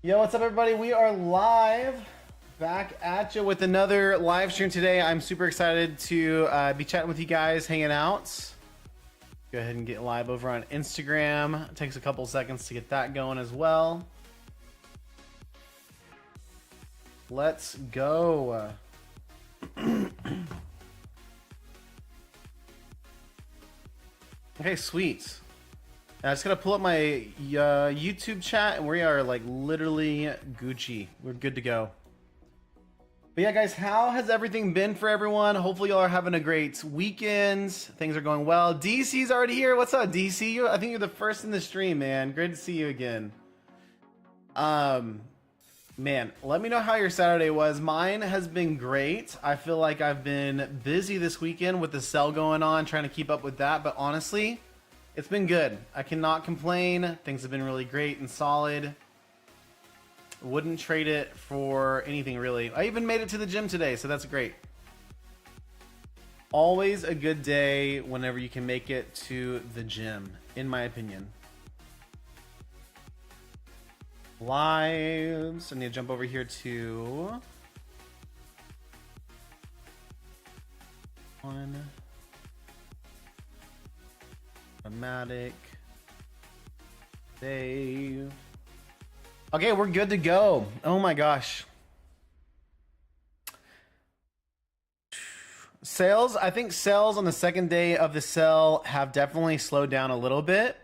Yo, what's up, everybody? We are live, back at you with another live stream today. I'm super excited to be chatting with you guys, hanging out. Go ahead and get live over on Instagram. It takes a couple seconds to get that going as well. Let's go. Okay, sweet. I just gotta pull up my YouTube chat, and we are like literally Gucci. We're good to go. But yeah, guys, how has everything been for everyone? Hopefully y'all are having a great weekend. Things are going well. DC's already here. What's up, DC? I think you're the first in the stream, man. Great to see you again. Man, let me know how your Saturday was. Mine has been great. I feel like I've been busy this weekend with the sale going on, trying to keep up with that. But honestly, it's been good. I cannot complain. Things have been really great and solid. Wouldn't trade it for anything, really. I even made it to the gym today, so that's great. Always a good day whenever you can make it to the gym, in my opinion. Lives. I need to jump over here to one. Automatic. Save. Okay, we're good to go. Oh my gosh. Sales, I think sales on the second day of the sale have definitely slowed down a little bit.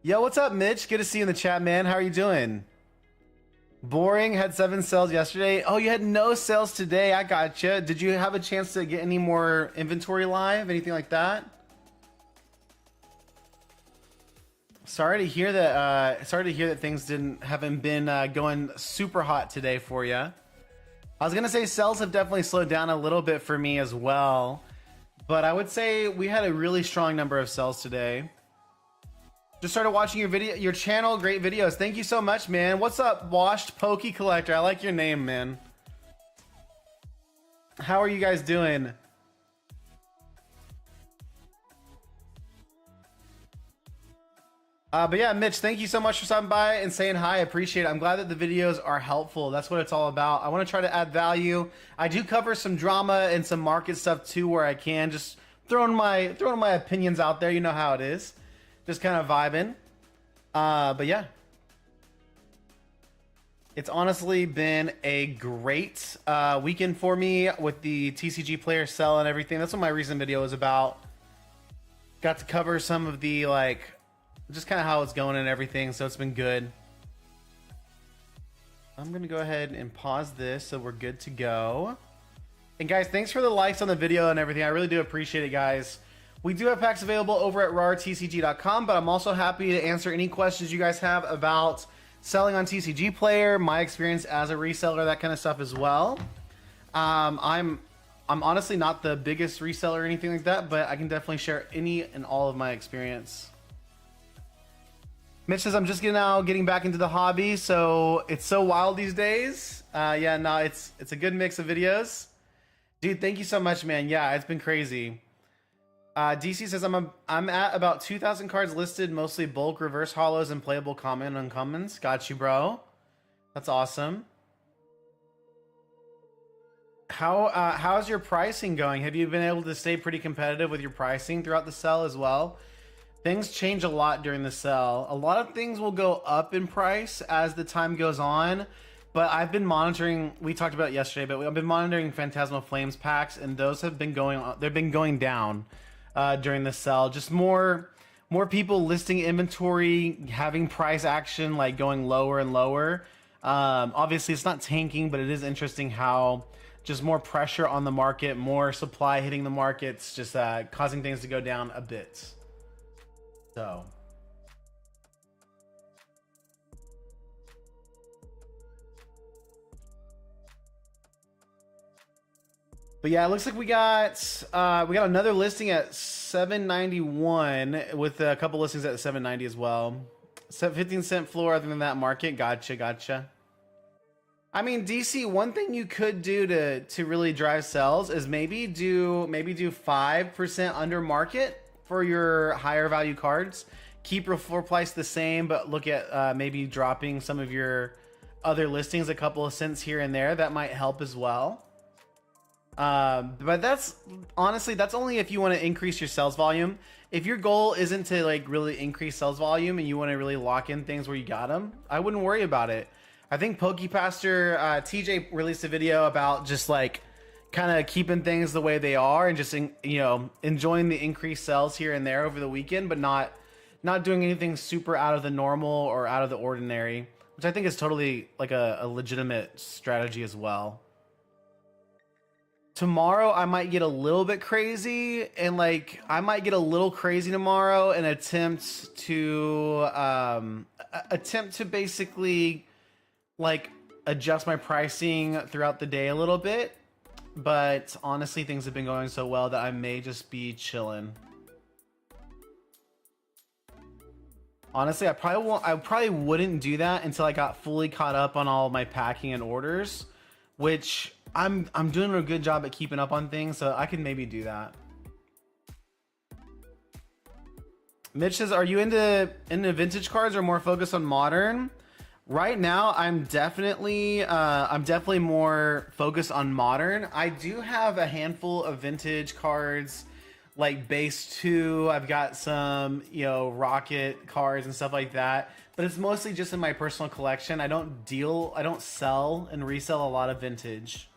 Yo, what's up, Mitch? Good to see you in the chat, man. How are you doing? Boring, had 7 sales yesterday. Oh, you had no sales today. I gotcha. Did you have a chance to get any more inventory live? Anything like that? Sorry to hear that. Sorry to hear that things haven't been going super hot today for you. I was gonna say sales have definitely slowed down a little bit for me as well, but I would say we had a really strong number of sales today. Just started watching your channel. Great videos. Thank you so much, man. What's up, Washed Pokey Collector? I like your name, man. How are you guys doing? But yeah, Mitch, thank you so much for stopping by and saying hi. I appreciate it. I'm glad that the videos are helpful. That's what it's all about. I want to try to add value. I do cover some drama and some market stuff too, where I can. Just throwing my opinions out there. You know how it is. Just kind of vibing. But yeah, it's honestly been a great weekend for me with the TCG player sell and everything. That's what my recent video was about. Got to cover some of the just kind of how it's going and everything, so it's been good. I'm gonna go ahead and pause this so we're good to go. And guys, thanks for the likes on the video and everything. I really do appreciate it, guys. We do have packs available over at rartcg.com, but I'm also happy to answer any questions you guys have about selling on TCG Player, my experience as a reseller, that kind of stuff as well. I'm honestly not the biggest reseller or anything like that, but I can definitely share any and all of my experience. Mitch says, I'm just getting back into the hobby, so it's so wild these days. Yeah, no, it's a good mix of videos. Dude, thank you so much, man. Yeah, it's been crazy. DC says, I'm at about 2,000 cards listed, mostly bulk, reverse hollows, and playable common uncommons. Got you, bro. That's awesome. How's your pricing going? Have you been able to stay pretty competitive with your pricing throughout the sale as well? Things change a lot during the sale. A lot of things will go up in price as the time goes on, but I've been monitoring, we talked about it yesterday, but I've been monitoring Phantasmal Flames packs, and those have been they've been going down during the sale. Just more people listing inventory, having price action like going lower and lower. Obviously it's not tanking, but it is interesting how just more pressure on the market, more supply hitting the markets, just causing things to go down a bit. So, but yeah, it looks like we got another listing at 791 with a couple listings at 790 as well. 15-cent floor. Other than that, market. Gotcha. I mean, DC, one thing you could do to really drive sales is maybe do 5% under market for your higher value cards. Keep your floor price the same, but look at maybe dropping some of your other listings a couple of cents here and there, that might help as well. But that's honestly, that's only if you want to increase your sales volume. If your goal isn't to like really increase sales volume and you want to really lock in things where you got them, I wouldn't worry about it. I think PokePaster TJ released a video about just like kind of keeping things the way they are and just enjoying the increased sales here and there over the weekend, but not doing anything super out of the normal or out of the ordinary, which I think is totally like a legitimate strategy as well. Tomorrow I might get a little bit crazy, and like I might get a little crazy tomorrow and attempt to basically like adjust my pricing throughout the day a little bit. But honestly, things have been going so well that I may just be chilling. Honestly, I probably wouldn't do that until I got fully caught up on all my packing and orders, which I'm doing a good job at keeping up on things, so I can maybe do that. Mitch says, "Are you into vintage cards or more focused on modern?" Right now, I'm definitely more focused on modern. I do have a handful of vintage cards, like base 2. I've got some, Rocket cards and stuff like that. But it's mostly just in my personal collection. I don't sell and resell a lot of vintage.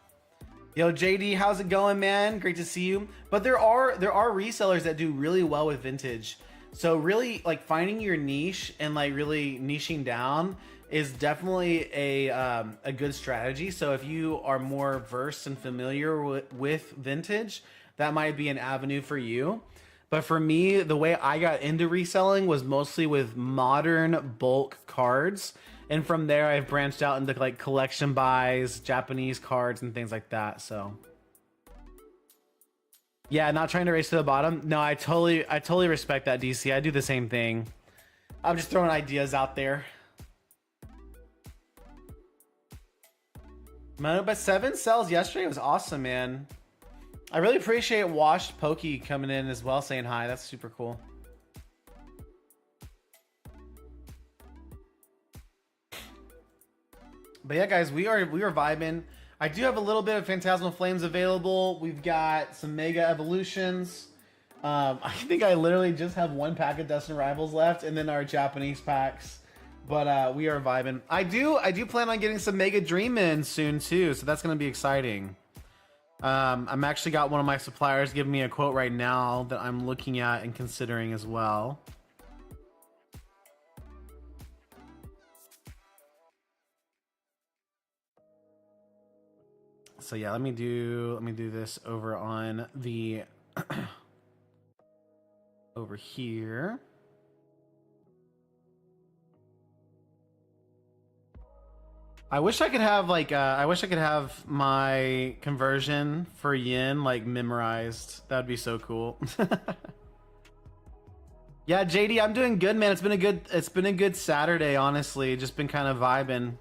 Yo, JD, how's it going, man? Great to see you. But there are resellers that do really well with vintage. So really, like, finding your niche and like really niching down is definitely a good strategy. So if you are more versed and familiar with vintage, that might be an avenue for you. But for me, the way I got into reselling was mostly with modern bulk cards. And from there, I've branched out into like collection buys, Japanese cards, and things like that. So yeah, not trying to race to the bottom. No, I totally respect that, DC. I do the same thing. I'm just throwing ideas out there. But 7 sells yesterday. It was awesome, man. I really appreciate Washed Pokey coming in as well, saying hi. That's super cool. But yeah, guys, we are vibing. I do have a little bit of Phantasmal Flames available. We've got some Mega Evolutions. I think I literally just have 1 pack of Dustin Rivals left, and then our Japanese packs. But we are vibing. I do plan on getting some Mega Dream in soon too, so that's gonna be exciting. I'm actually got one of my suppliers giving me a quote right now that I'm looking at and considering as well. So yeah, let me do this over on the over here. I wish I could have like my conversion for yen like memorized. That'd be so cool. Yeah, JD, I'm doing good, man. It's been a good Saturday, honestly. Just been kind of vibing.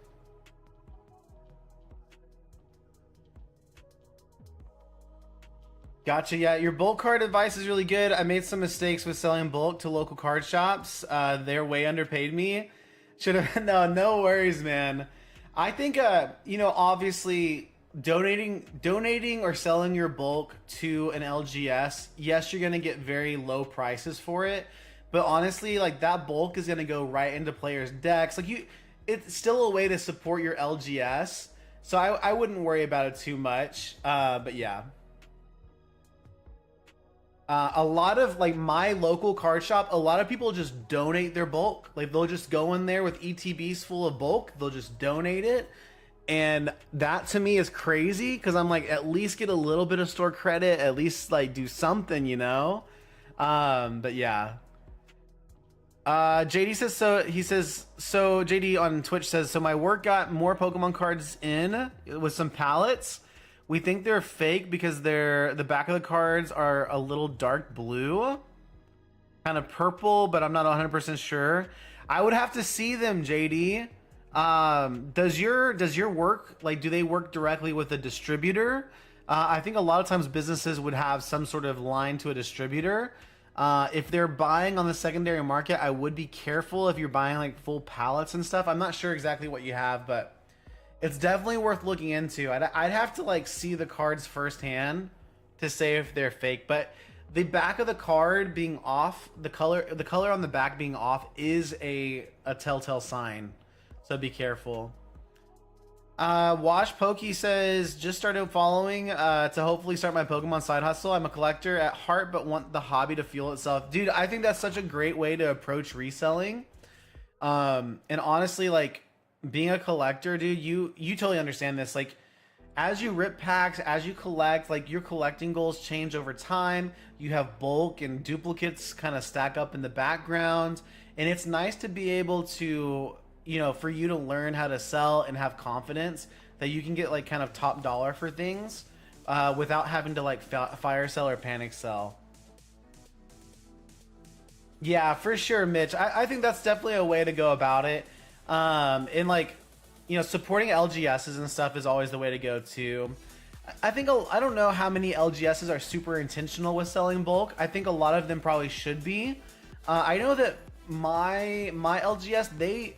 Gotcha. Yeah, your bulk card advice is really good. I made some mistakes with selling bulk to local card shops. They're way underpaid me. Should have no worries, man. I think obviously donating or selling your bulk to an LGS, yes, you're gonna get very low prices for it, but honestly, like that bulk is gonna go right into players' decks. Like it's still a way to support your LGS, so I wouldn't worry about it too much. But yeah. A lot of like my local card shop, a lot of people just donate their bulk. Like they'll just go in there with ETBs full of bulk. They'll just donate it. And that to me is crazy because I'm like, at least get a little bit of store credit, at least like do something, But yeah. JD says, so JD on Twitch says, so my work got more Pokemon cards in with some pallets. We think they're fake because the back of the cards are a little dark blue, kind of purple, but I'm not 100% sure. I would have to see them, JD. Does your work, like, do they work directly with a distributor? I think a lot of times businesses would have some sort of line to a distributor. If they're buying on the secondary market, I would be careful if you're buying like full pallets and stuff. I'm not sure exactly what you have, but It's definitely worth looking into. I'd have to like see the cards firsthand to say if they're fake, but the back of the card being off, the color on the back being off is a telltale sign. So be careful. Wash Pokey says, just started following to hopefully start my Pokemon side hustle. I'm a collector at heart, but want the hobby to fuel itself. Dude, I think that's such a great way to approach reselling. And honestly, like being a collector, dude, you totally understand this. Like as you rip packs, as you collect, like your collecting goals change over time. You have bulk and duplicates kind of stack up in the background. And it's nice to be able to, you know, for you to learn how to sell and have confidence that you can get like kind of top dollar for things without having to like fire sell or panic sell. Yeah, for sure, Mitch. I think that's definitely a way to go about it. And like, you know, supporting LGSs and stuff is always the way to go too. I think I don't know how many LGSs are super intentional with selling bulk. I think a lot of them probably should be. I know that my LGS, they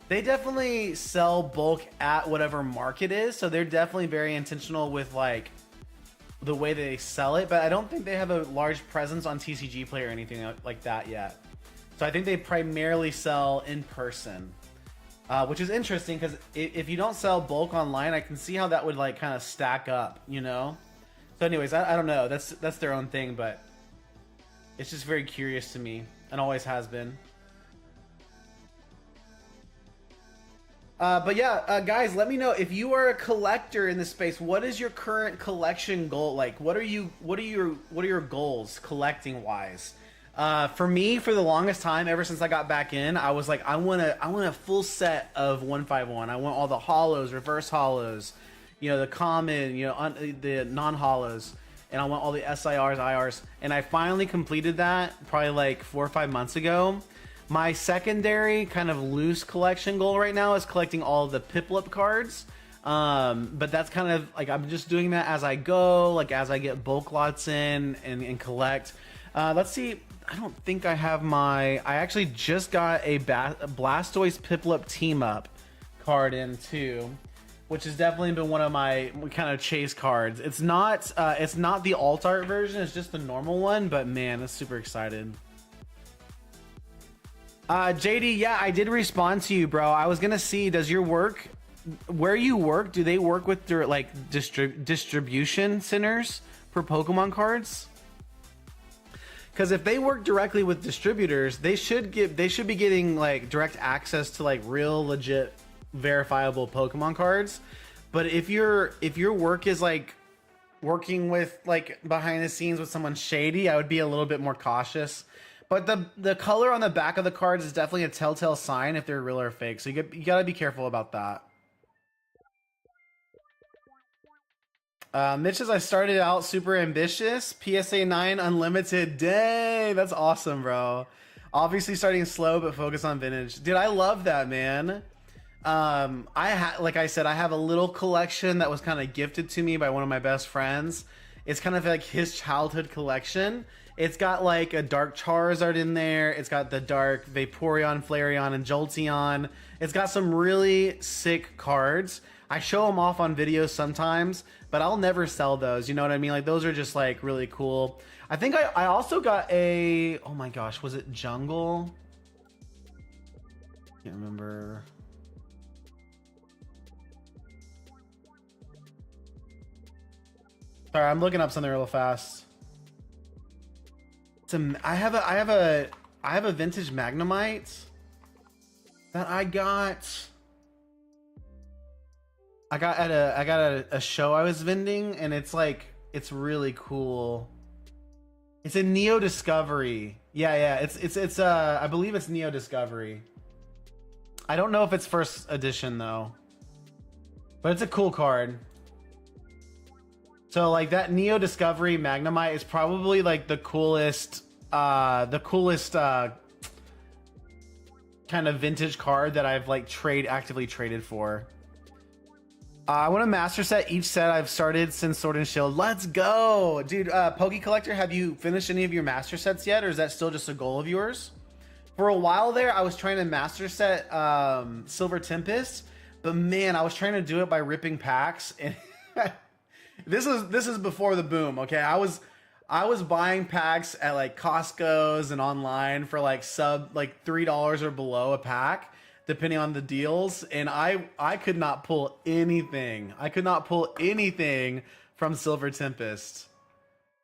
definitely sell bulk at whatever market is, so they're definitely very intentional with like the way they sell it, but I don't think they have a large presence on TCG Play or anything like that yet. So I think they primarily sell in person, which is interesting because if you don't sell bulk online, I can see how that would like kind of stack up, you know? So anyways, I don't know. That's their own thing, but it's just very curious to me and always has been. But yeah, guys, let me know if you are a collector in this space. What is your current collection goal? Like, what are your goals collecting wise? For me, for the longest time, ever since I got back in, I was like, I want a full set of 151. I want all the hollows, reverse hollows, you know, the common, you know, the non hollows, and I want all the SIRs, IRs. And I finally completed that probably like 4 or 5 months ago. My secondary kind of loose collection goal right now is collecting all of the Piplup cards. But that's kind of like, I'm just doing that as I go, like as I get bulk lots in and collect. Let's see. I don't think I have I actually just got a Blastoise Piplup team up card in too, which has definitely been one of my kind of chase cards. It's not the alt art version. It's just the normal one, but man, I'm super excited. JD, yeah, I did respond to you, bro. I was gonna see, does your work, where you work, do they work with their like distribution centers for Pokemon cards? Because if they work directly with distributors, they should be getting like direct access to like real legit verifiable Pokemon cards. But if your work is like working with like behind the scenes with someone shady, I would be a little bit more cautious. But the color on the back of the cards is definitely a telltale sign if they're real or fake. So you gotta be careful about that. Mitch says, I started out super ambitious. PSA 9 unlimited. Dang, that's awesome, bro. Obviously starting slow, but focus on vintage. Dude, I love that, man. Like I said, I have a little collection that was kind of gifted to me by one of my best friends. It's kind of like his childhood collection. It's got like a dark Charizard in there. It's got the dark Vaporeon, Flareon, and Jolteon. It's got some really sick cards. I show them off on videos sometimes, but I'll never sell those. You know what I mean? Like those are just like really cool. I think I also got a, oh my gosh, was it Jungle? Can't remember. Sorry, I'm looking up something real fast. I have a vintage Magnemite that I got at a show I was vending, and it's like, it's really cool. It's a Neo Discovery. Yeah, it's I believe it's Neo Discovery. I don't know if it's first edition though, but it's a cool card. So like that Neo Discovery Magnemite is probably like the coolest kind of vintage card that I've like actively traded for. I want a master set each set I've started since Sword and Shield. Let's go, dude. Poke Collector, have you finished any of your master sets yet, or is that still just a goal of yours? For a while there, I was trying to master set Silver Tempest, But man, I was trying to do it by ripping packs, and this is before the boom. Okay, I was buying packs at like Costco's and online for like $3 or below a pack, depending on the deals, and I could not pull anything. I could not pull anything from Silver Tempest.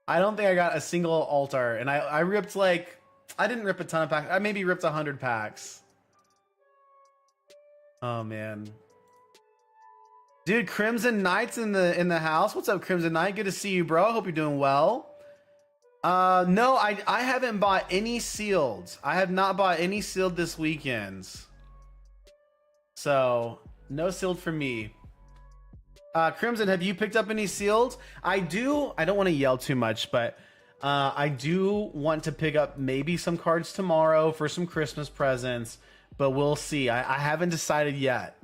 I don't think I got a single altar, and I ripped like, I didn't rip a ton of packs. I maybe ripped 100 packs. Oh man. Dude, Crimson Knight's in the house. What's up, Crimson Knight? Good to see you, bro. Hope you're doing well. No, I haven't bought any sealed. I have not bought any sealed this weekend. So, no sealed for me. Crimson, have you picked up any sealed? I don't want to yell too much, but I do want to pick up maybe some cards tomorrow for some Christmas presents, but we'll see. I haven't decided yet.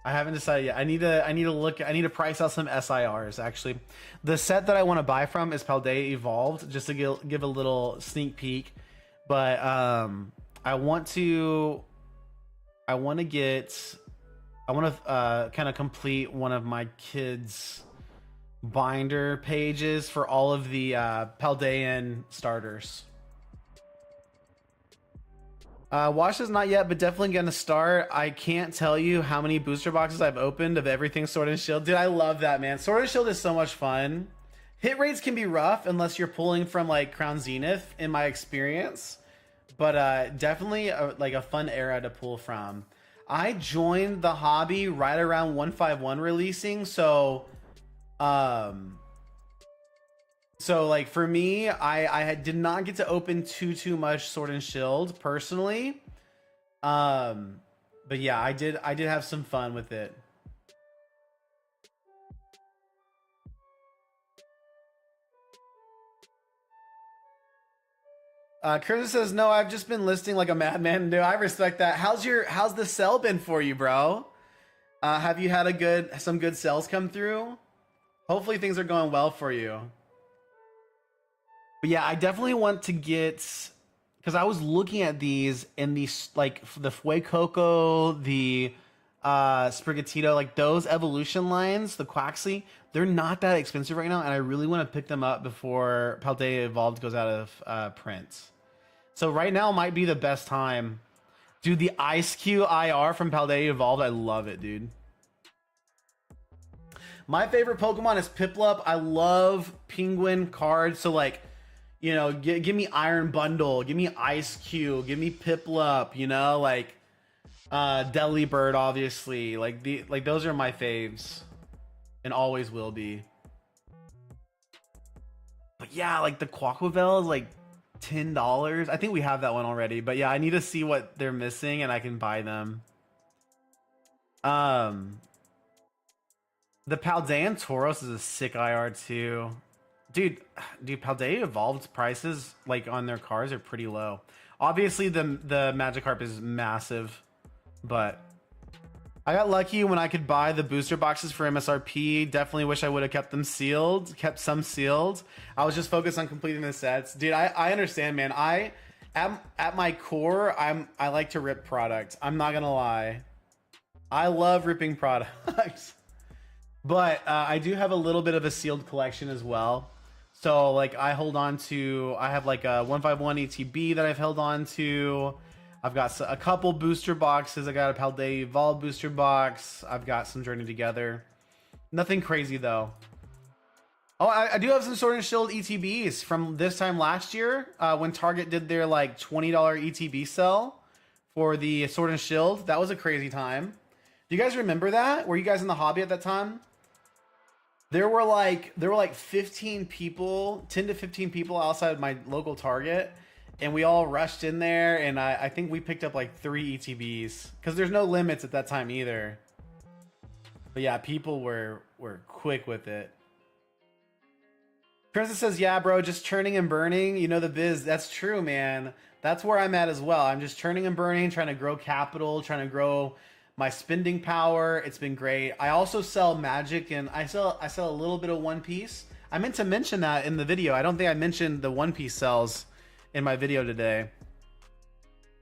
I need to price out some SIRs. Actually, the set that I want to buy from is Paldea Evolved, just to give a little sneak peek. But I want to kind of complete one of my kids' binder pages for all of the Paldean starters. Wash is not yet, but definitely gonna start. I can't tell you how many booster boxes I've opened of everything Sword and Shield. Dude, I love that, man. Sword and Shield is so much fun. Hit rates can be rough unless you're pulling from like Crown Zenith, in my experience. But definitely like a fun era to pull from. I joined the hobby right around 151 releasing, so like for me, I did not get to open too much Sword and Shield personally. But yeah, I did have some fun with it. Curtis says, no, I've just been listing like a madman. Dude, I respect that. How's the sell been for you, bro? Have you had some good sells come through? Hopefully things are going well for you. But yeah, I definitely want to get, because I was looking at these and these, like the Fuecoco, the Sprigatito, like those evolution lines, the Quaxley, they're not that expensive right now, and I really want to pick them up before Paldea Evolved goes out of print. So right now might be the best time. Dude, the Ice-Q IR from Paldea Evolved, I love it, dude. My favorite Pokemon is Piplup. I love Penguin cards, so like, you know, give me Iron Bundle, give me Ice-Q, give me Piplup, you know, like Delibird, obviously. Like those are my faves. And always will be. But yeah, like the Quaquavel is like $10. I think we have that one already. But yeah, I need to see what they're missing and I can buy them. The Paldean Tauros is a sick IR too. Dude, Paldea Evolved prices like on their cards are pretty low. Obviously the Magikarp is massive, but I got lucky when I could buy the booster boxes for MSRP. Definitely wish I would have kept some sealed. I was just focused on completing the sets. Dude, I understand, man. At my core, I like to rip product. I'm not gonna lie. I love ripping products. But I do have a little bit of a sealed collection as well. So like I have like a 151 ETB that I've held on to. I've got a couple booster boxes. I got a Paldea Evolved booster box. I've got some Journey Together. Nothing crazy though. Oh, I do have some Sword and Shield ETBs from this time last year when Target did their like $20 ETB sell for the Sword and Shield. That was a crazy time. Do you guys remember that? Were you guys in the hobby at that time? There were like 15 people, 10 to 15 people outside my local Target, and we all rushed in there, and I think we picked up like 3 ETBs because there's no limits at that time either. But yeah, people were quick with it. Princess says, yeah, bro, just churning and burning. You know the biz. That's true, man. That's where I'm at as well. I'm just churning and burning, trying to grow capital, trying to grow my spending power. It's been great. I also sell Magic, and I sell a little bit of One Piece. I meant to mention that in the video. I don't think I mentioned the One Piece sells in my video today.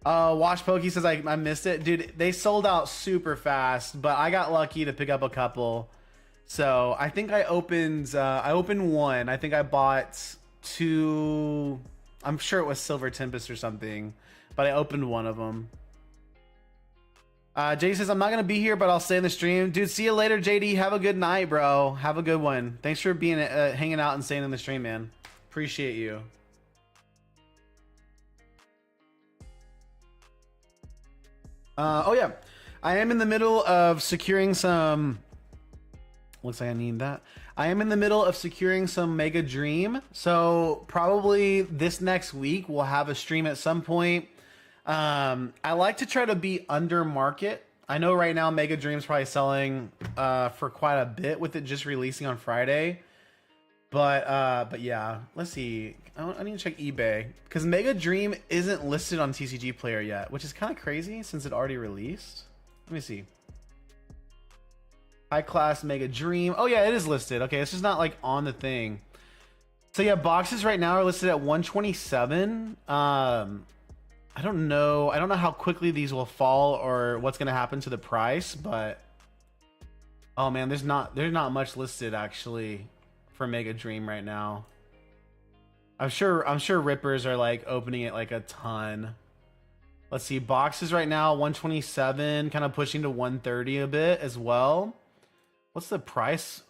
Wash Pokey says I missed it. Dude, they sold out super fast, but I got lucky to pick up a couple. So I think I opened one. I think I bought two. I'm sure it was Silver Tempest or something, but I opened one of them. JD says, I'm not going to be here, but I'll stay in the stream. Dude, see you later, JD. Have a good night, bro. Have a good one. Thanks for being hanging out and staying in the stream, man. Appreciate you. Oh, yeah. I am in the middle of securing some... Looks like I need that. I am in the middle of securing some Mega Dream. So probably this next week, we'll have a stream at some point. I like to try to be under market. I know right now Mega Dream's probably selling for quite a bit with it just releasing on Friday. But yeah, let's see. I need to check eBay because Mega Dream isn't listed on TCG Player yet, which is kind of crazy since it already released. Let me see. High class Mega Dream. Oh yeah, it is listed. Okay, it's just not like on the thing. So yeah, boxes right now are listed at 127. I don't know how quickly these will fall or what's going to happen to the price, but oh man, there's not much listed actually for Mega Dream right now. I'm sure rippers are like opening it like a ton. Let's see, boxes right now 127, kind of pushing to 130 a bit as well. What's the price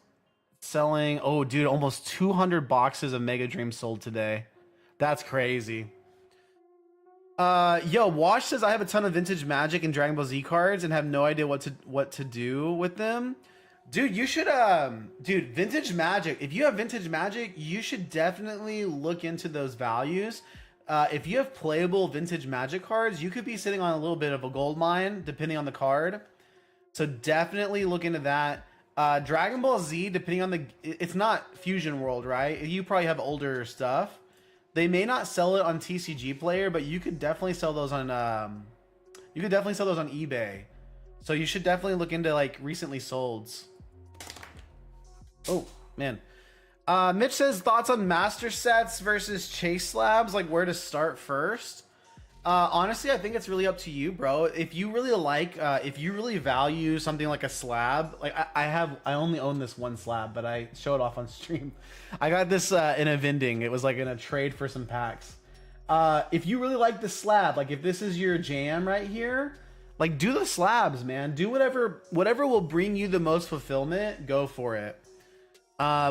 selling? Oh dude, almost 200 boxes of Mega Dream sold today. That's crazy. Yo, Wash says I have a ton of vintage Magic and Dragon Ball Z cards and have no idea what to do with them. Dude, you should dude, vintage Magic. If you have vintage Magic, you should definitely look into those values. If you have playable vintage Magic cards, you could be sitting on a little bit of a gold mine depending on the card. So definitely look into that. Dragon Ball Z, depending on it's not Fusion World, right? You probably have older stuff. They may not sell it on TCG Player, but you could definitely sell those on eBay. So you should definitely look into like recently solds. Oh man. Mitch says thoughts on master sets versus chase slabs, like where to start first. Honestly, I think it's really up to you, bro. If you really like, if you really value something like a slab, like I only own this one slab, but I show it off on stream. I got this in a vending. It was like in a trade for some packs. If you really like the slab, like if this is your jam right here, like do the slabs, man. Do whatever will bring you the most fulfillment. Go for it.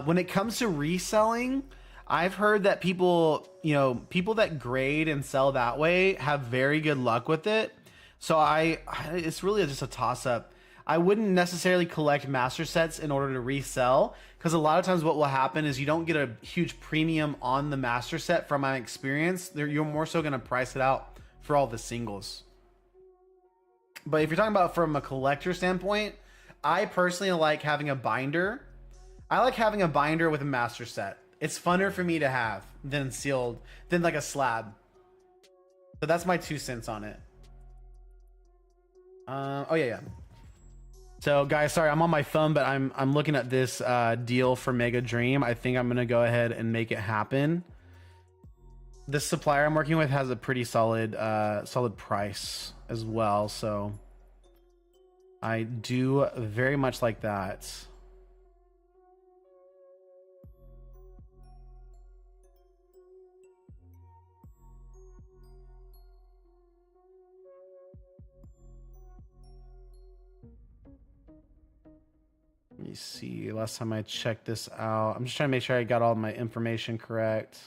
When it comes to reselling, I've heard that people that grade and sell that way have very good luck with it. So it's really just a toss up. I wouldn't necessarily collect master sets in order to resell, because a lot of times what will happen is you don't get a huge premium on the master set. From my experience, you're more so going to price it out for all the singles. But if you're talking about from a collector standpoint, I personally like having a binder. I like having a binder with a master set. It's funner for me to have than sealed, than like a slab. So that's my 2 cents on it. Oh yeah. So guys, sorry, I'm on my phone, but I'm looking at this deal for Mega Dream. I think I'm gonna go ahead and make it happen. This supplier I'm working with has a pretty solid price as well, so I do very much like that. Let me see. Last time I checked this out, I'm just trying to make sure I got all my information correct.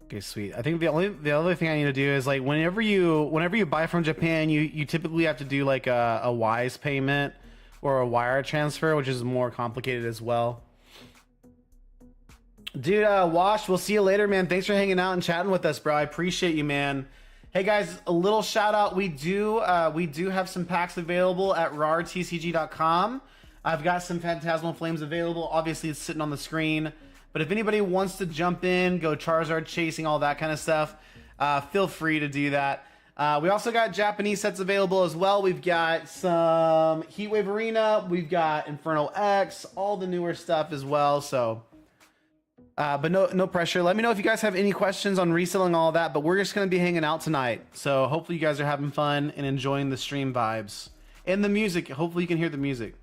Okay, sweet. I think the other thing I need to do is like whenever you buy from Japan, you typically have to do like a Wise payment or a wire transfer, which is more complicated as well. Dude, Wash, we'll see you later, man. Thanks for hanging out and chatting with us, bro. I appreciate you, man. Hey guys, a little shout out. We do have some packs available at rartcg.com. I've got some Phantasmal Flames available. Obviously, it's sitting on the screen. But if anybody wants to jump in, go Charizard chasing, all that kind of stuff, feel free to do that. We also got Japanese sets available as well. We've got some Heatwave Arena. We've got Inferno X, all the newer stuff as well. So, but no pressure. Let me know if you guys have any questions on reselling all that. But we're just going to be hanging out tonight. So hopefully you guys are having fun and enjoying the stream vibes and the music. Hopefully you can hear the music.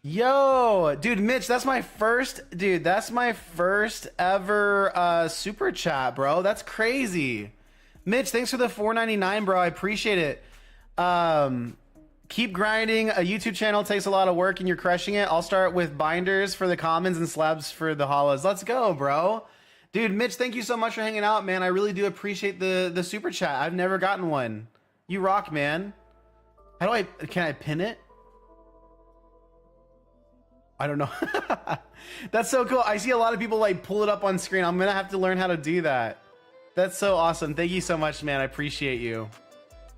Yo, dude, Mitch, that's my first ever super chat, bro. That's crazy. Mitch, thanks for the $4.99, bro. I appreciate it. Keep grinding. A YouTube channel takes a lot of work and you're crushing it. I'll start with binders for the commons and slabs for the hollows. Let's go, bro. Dude, Mitch, thank you so much for hanging out, man. I really do appreciate the super chat. I've never gotten one. You rock, man. Can I pin it? I don't know. That's so cool. I see a lot of people like pull it up on screen. I'm gonna have to learn how to do that. That's so awesome. Thank you so much, man. I appreciate you.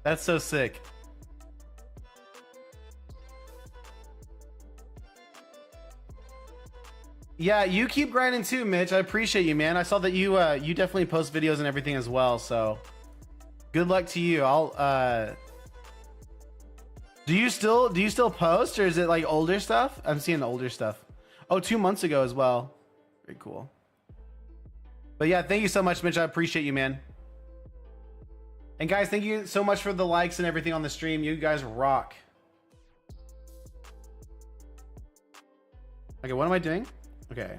That's so sick. Yeah, you keep grinding too, Mitch. I appreciate you, man. I saw that you you definitely post videos and everything as well. So good luck to you. Do you still post, or is it like older stuff? I'm seeing the older stuff. Oh, 2 months ago as well. Very cool. But yeah, thank you so much, Mitch. I appreciate you, man. And guys, thank you so much for the likes and everything on the stream. You guys rock. Okay, what am I doing? Okay.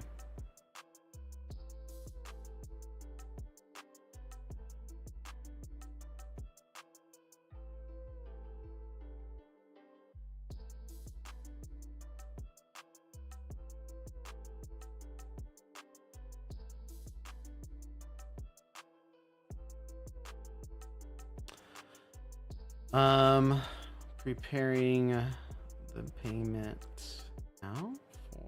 Preparing the payment now for.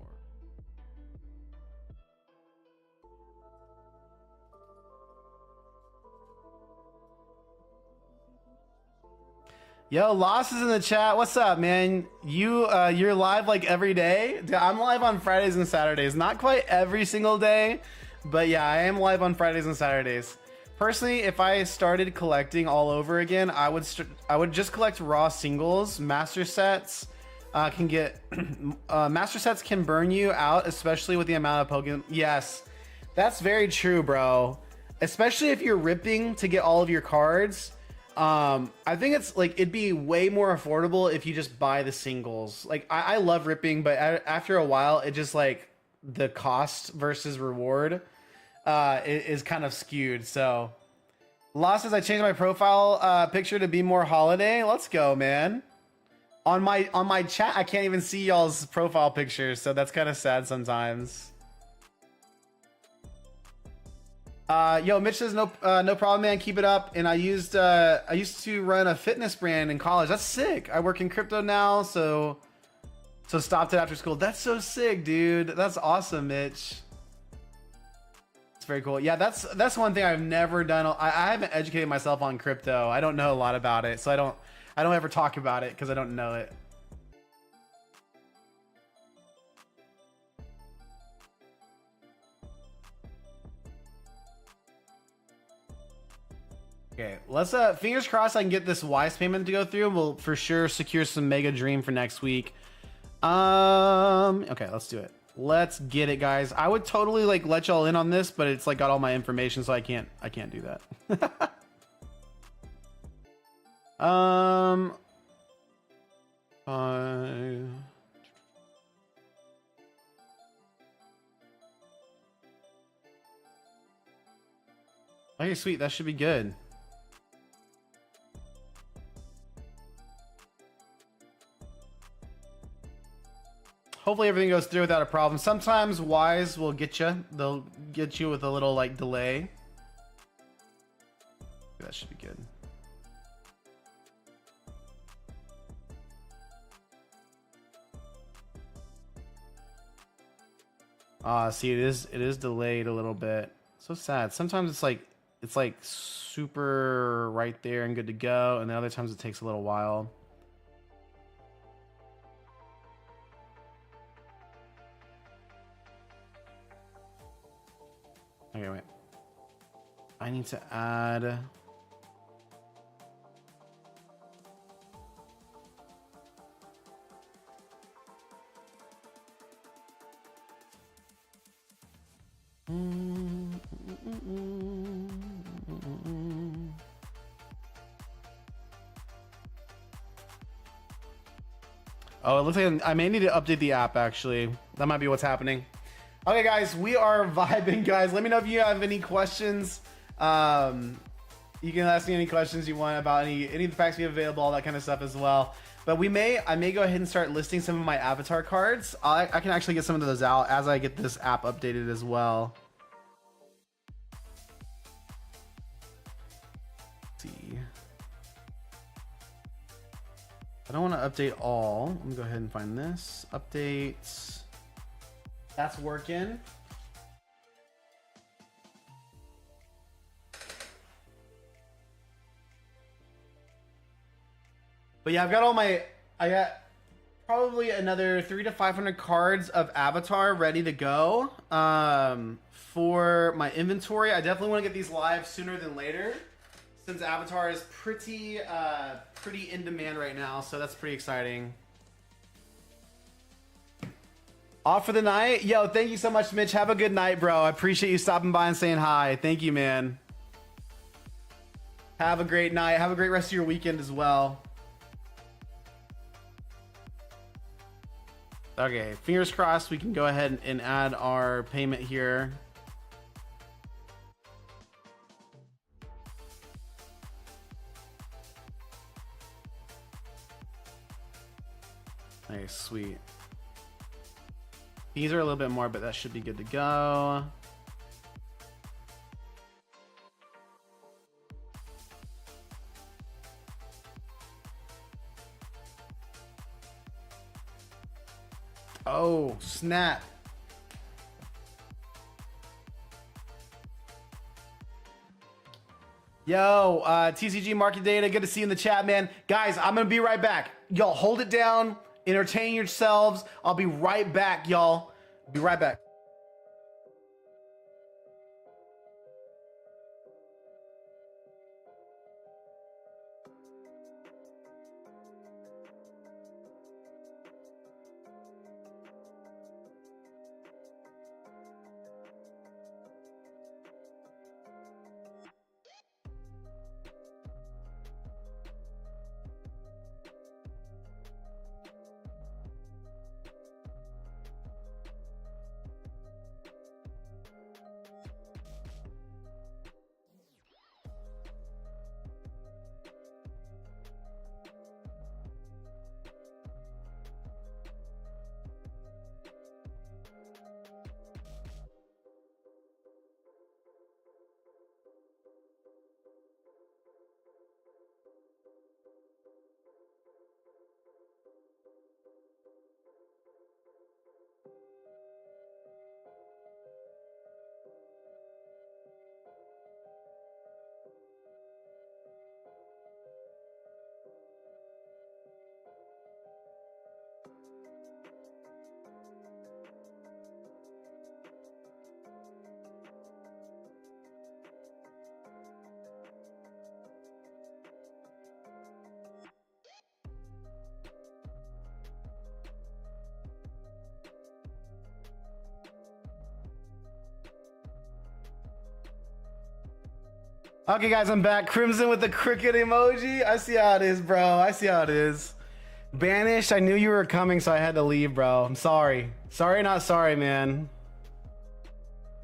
Yo, Lost is in the chat. What's up, man? You're live like every day? I'm live on Fridays and Saturdays. Not quite every single day, but yeah, I am live on Fridays and Saturdays. Personally, if I started collecting all over again, I would just collect raw singles. Master sets can get master sets can burn you out, especially with the amount of Pokemon. Yes, that's very true, bro. Especially if you're ripping to get all of your cards. I think it's like it'd be way more affordable if you just buy the singles. Like I love ripping, but after a while, it just like the cost versus reward is kind of skewed. So Lost says I changed my profile picture to be more holiday. Let's go, man. On my chat, I can't even see y'all's profile pictures, so that's kind of sad sometimes. Yo, Mitch says no problem, man. Keep it up. And I used to run a fitness brand in college. That's sick. I work in crypto now, so stopped it after school. That's so sick, dude. That's awesome, Mitch. It's very cool. Yeah, that's one thing I've never done. I haven't educated myself on crypto. I don't know a lot about it, so I don't ever talk about it because I don't know it. Okay, let's fingers crossed I can get this Wise payment to go through. We'll for sure secure some Mega Dream for next week. Okay, let's do it. Let's get it, guys. I would totally like let y'all in on this, but it's like got all my information, so I can't do that. Okay, sweet. That should be good. Hopefully everything goes through without a problem. Sometimes Wise will get you. They'll get you with a little like delay. That should be good. See, it is delayed a little bit. So sad. Sometimes it's like super right there and good to go, and then other times it takes a little while. Okay, wait. I need to add... Oh, it looks like I may need to update the app, actually. That might be what's happening. Okay, guys, we are vibing, guys. Let me know if you have any questions. You can ask me any questions you want about any of the packs we have available, all that kind of stuff as well. But I may go ahead and start listing some of my avatar cards. I can actually get some of those out as I get this app updated as well. I don't want to update all. Let me go ahead and find this. Updates. That's working. But yeah, I got probably another 300 to 500 cards of Avatar ready to go for my inventory. I definitely want to get these live sooner than later, since Avatar is pretty in demand right now, so that's pretty exciting. Off for the night? Yo, thank you so much, Mitch. Have a good night, bro. I appreciate you stopping by and saying hi. Thank you, man. Have a great night. Have a great rest of your weekend as well. Okay, fingers crossed we can go ahead and add our payment here. Nice, sweet. These are a little bit more, but that should be good to go. Oh, snap. Yo, TCG Market Data, good to see you in the chat, man. Guys, I'm gonna be right back. Y'all hold it down, entertain yourselves. I'll be right back, y'all. Be right back. Okay, guys, I'm back. Crimson with the cricket emoji. I see how it is, bro. I see how it is. Banished, I knew you were coming, so I had to leave, bro. I'm sorry. Sorry, not sorry, man.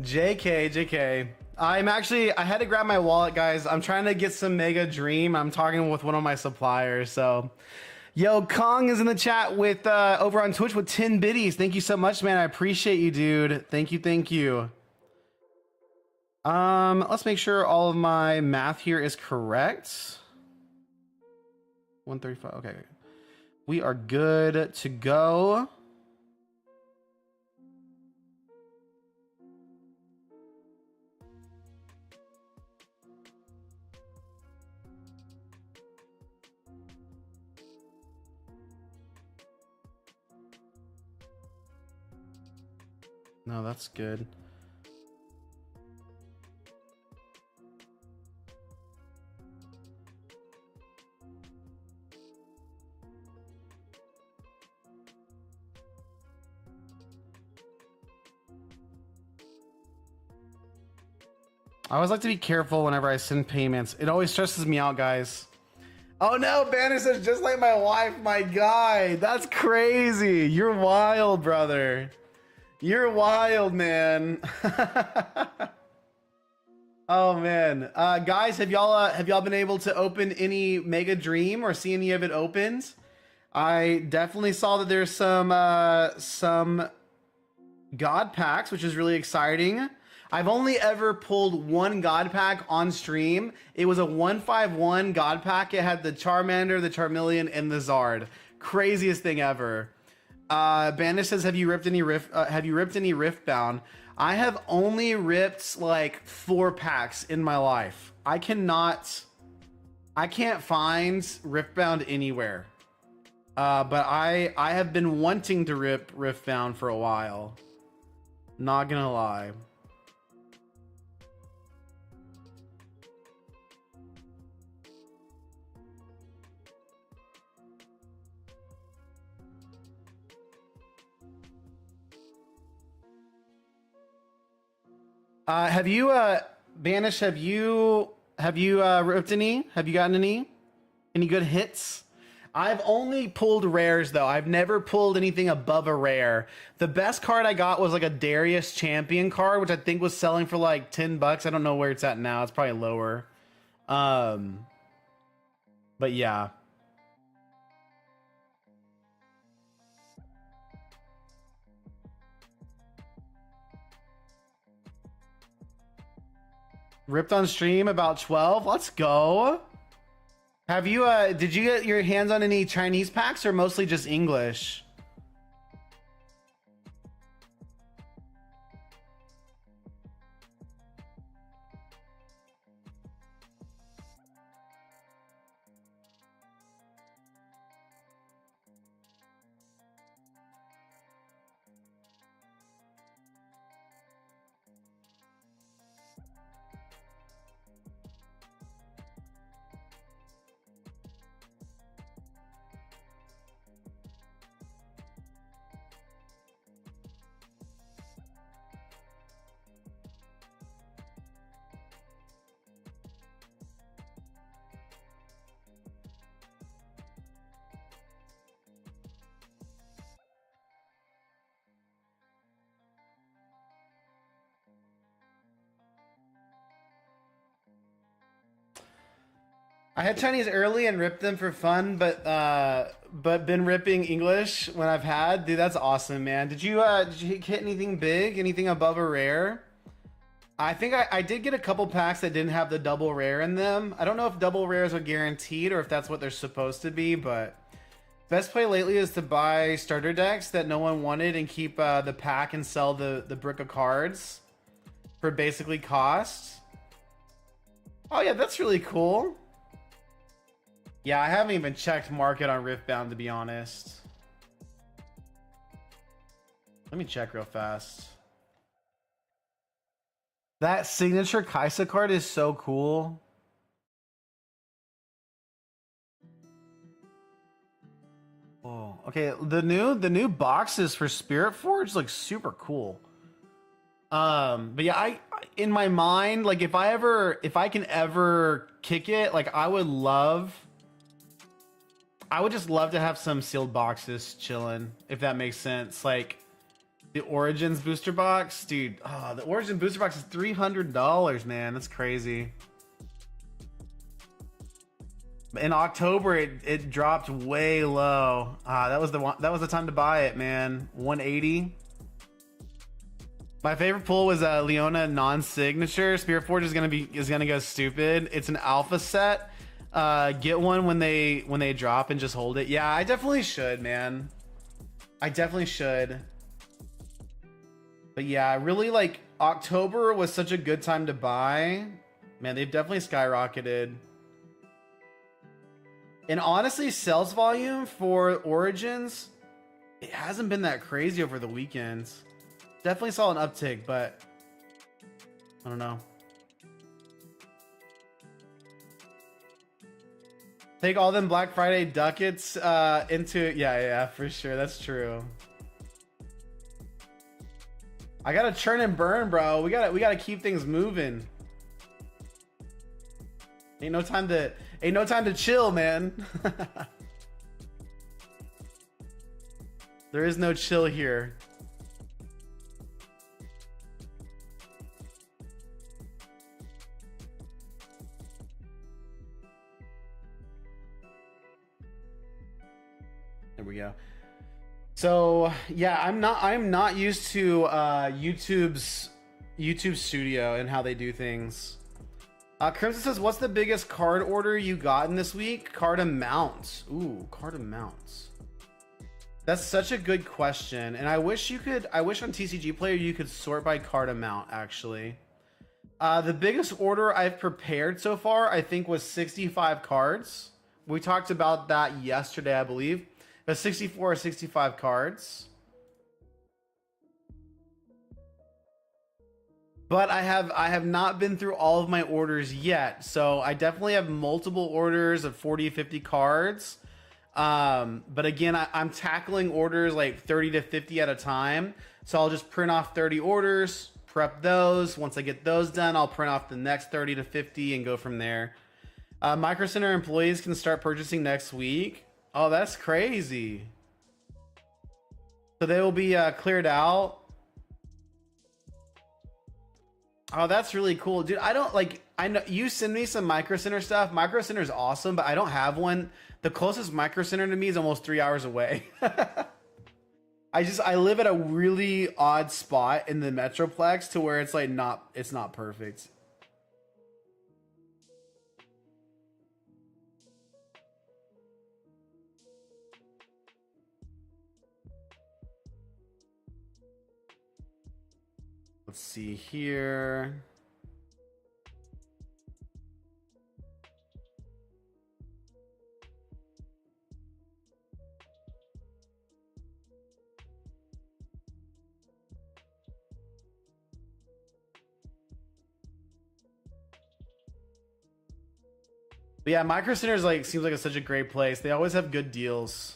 JK. I had to grab my wallet, guys. I'm trying to get some Mega Dream. I'm talking with one of my suppliers, so. Yo, Kong is in the chat with over on Twitch with 10 biddies. Thank you so much, man. I appreciate you, dude. Thank you. Let's make sure all of my math here is correct. 135. Okay. We are good to go. No, that's good. I always like to be careful whenever I send payments. It always stresses me out, guys. Oh no, Banner says just like my wife, my guy. That's crazy. You're wild, brother. You're wild, man. Oh man, guys, have y'all been able to open any Mega Dream or see any of it opened? I definitely saw that there's some God packs, which is really exciting. I've only ever pulled one God pack on stream. It was a 151 God pack. It had the Charmander, the Charmeleon, and the Zard. Craziest thing ever. Banish says, have you ripped any Riftbound? I have only ripped like 4 packs in my life. I can't find Riftbound anywhere. But I have been wanting to rip Riftbound for a while. Not gonna lie. Have you, Banish, have you ripped any? Have you gotten any good hits? I've only pulled rares though. I've never pulled anything above a rare. The best card I got was like a Darius Champion card, which I think was selling for like $10. I don't know where it's at now. It's probably lower. But yeah. Ripped on stream about 12. Let's go. Have you did you get your hands on any Chinese packs or mostly just English? I had Chinese early and ripped them for fun, but been ripping English when I've had. Dude, that's awesome, man. Did you hit anything big? Anything above a rare? I think I did get a couple packs that didn't have the double rare in them. I don't know if double rares are guaranteed or if that's what they're supposed to be, but best play lately is to buy starter decks that no one wanted and keep the pack and sell the brick of cards for basically cost. Oh yeah, that's really cool. Yeah, I haven't even checked market on Riftbound, to be honest. Let me check real fast. That signature Kaisa card is so cool. Oh, okay. The new boxes for Spirit Forge look super cool. But yeah, I in my mind, like if I can ever kick it, like I would just love to have some sealed boxes chilling, if that makes sense. Like the Origins booster box, dude. Oh, the Origin booster box is $300, man. That's crazy. In October, it dropped way low. That was the time to buy it, man. 180. My favorite pull was Leona non-signature. Spirit Forge is gonna go stupid. It's an alpha set. Get one when they drop and just hold it. Yeah, I definitely should, man. I definitely should. But yeah, really, like October was such a good time to buy. Man, they've definitely skyrocketed. And honestly, sales volume for Origins, it hasn't been that crazy over the weekends. Definitely saw an uptick, but I don't know. Take all them Black Friday ducats into yeah, for sure. That's true. I gotta churn and burn, bro. We gotta keep things moving. Ain't no time to chill, man. There is no chill here. There we go. So yeah, I'm not used to YouTube's YouTube Studio and how they do things. Crimson says, "What's the biggest card order you gotten this week?" Card amounts. Ooh, card amounts. That's such a good question, and I wish on TCG Player you could sort by card amount. Actually, the biggest order I've prepared so far, I think, was 65 cards. We talked about that yesterday, I believe. 64 or 65 cards. But I have not been through all of my orders yet. So I definitely have multiple orders of 40, 50 cards. But again, I'm tackling orders like 30 to 50 at a time. So I'll just print off 30 orders, prep those. Once I get those done, I'll print off the next 30 to 50 and go from there. Micro Center employees can start purchasing next week. Oh, that's crazy. So they will be cleared out. Oh, that's really cool, dude. I know you send me some Micro Center stuff. Micro Center is awesome, but I don't have one. The closest Micro Center to me is almost 3 hours away. I live at a really odd spot in the Metroplex to where it's like it's not perfect. Let's see here. But yeah, Micro Center's seems like it's such a great place. They always have good deals.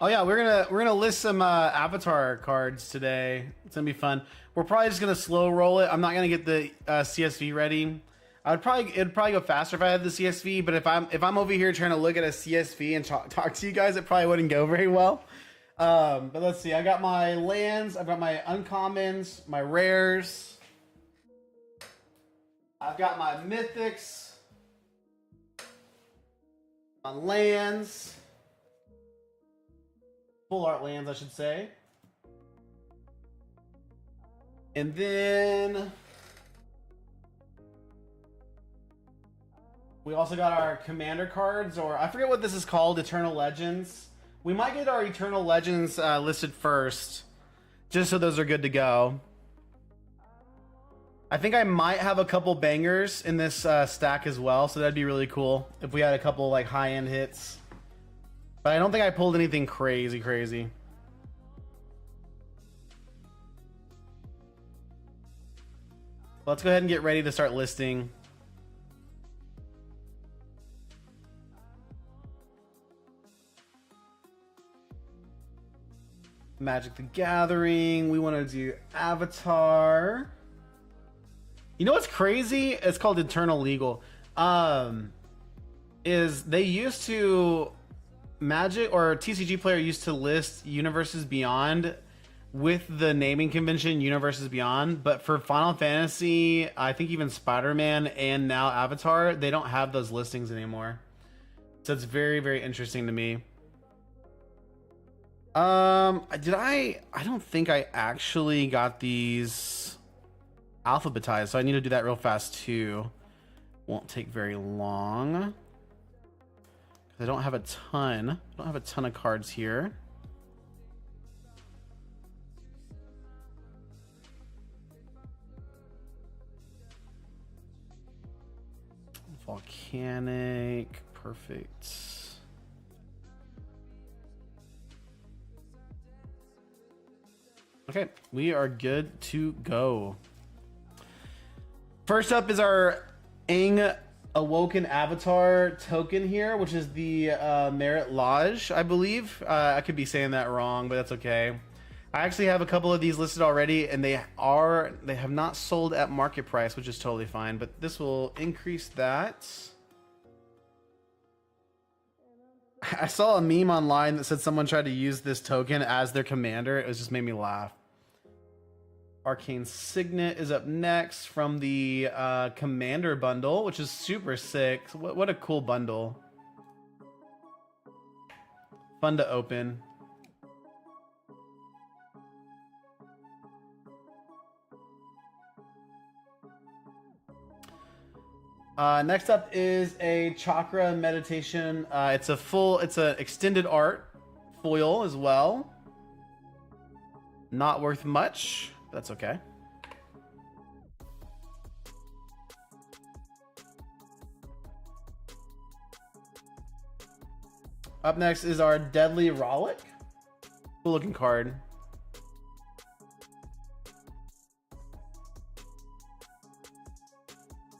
Oh yeah, we're gonna list some Avatar cards today. It's gonna be fun. We're probably just gonna slow roll it. I'm not gonna get the CSV ready. It'd probably go faster if I had the CSV. But if I'm over here trying to look at a CSV and talk to you guys, it probably wouldn't go very well. But let's see. I got my lands. I've got my uncommons, my rares. I've got my mythics, my lands. Full art lands, I should say. And then we also got our commander cards, or I forget what this is called, Eternal Legends. We might get our Eternal Legends listed first, just so those are good to go. I think I might have a couple bangers in this stack as well, so that'd be really cool if we had a couple high-end hits. But I don't think I pulled anything crazy. Let's go ahead and get ready to start listing. Magic the Gathering. We want to do Avatar. You know what's crazy? It's called Eternal Legal. Is they used to... Magic or TCG Player used to list Universes Beyond with the naming convention Universes Beyond, but for Final Fantasy, I think even Spider-Man and now Avatar, they don't have those listings anymore. So it's very interesting to me. I don't think I actually got these alphabetized, so I need to do that real fast too. Won't take very long. 'Cause I don't have a ton. I don't have a ton of cards here. Volcanic, perfect. Okay, we are good to go. First up is our Aang Awoken Avatar token here, which is the Merit Lodge, I believe. I could be saying that wrong, but that's okay. I actually have a couple of these listed already, and they have not sold at market price, which is totally fine, but this will increase that. I saw a meme online that said someone tried to use this token as their commander. It just made me laugh. Arcane Signet is up next from the Commander bundle, which is super sick. What a cool bundle. Fun to open. Next up is a Chakra Meditation. It's an extended art foil as well. Not worth much. That's okay. Up next is our Deadly Rollick. Cool looking card.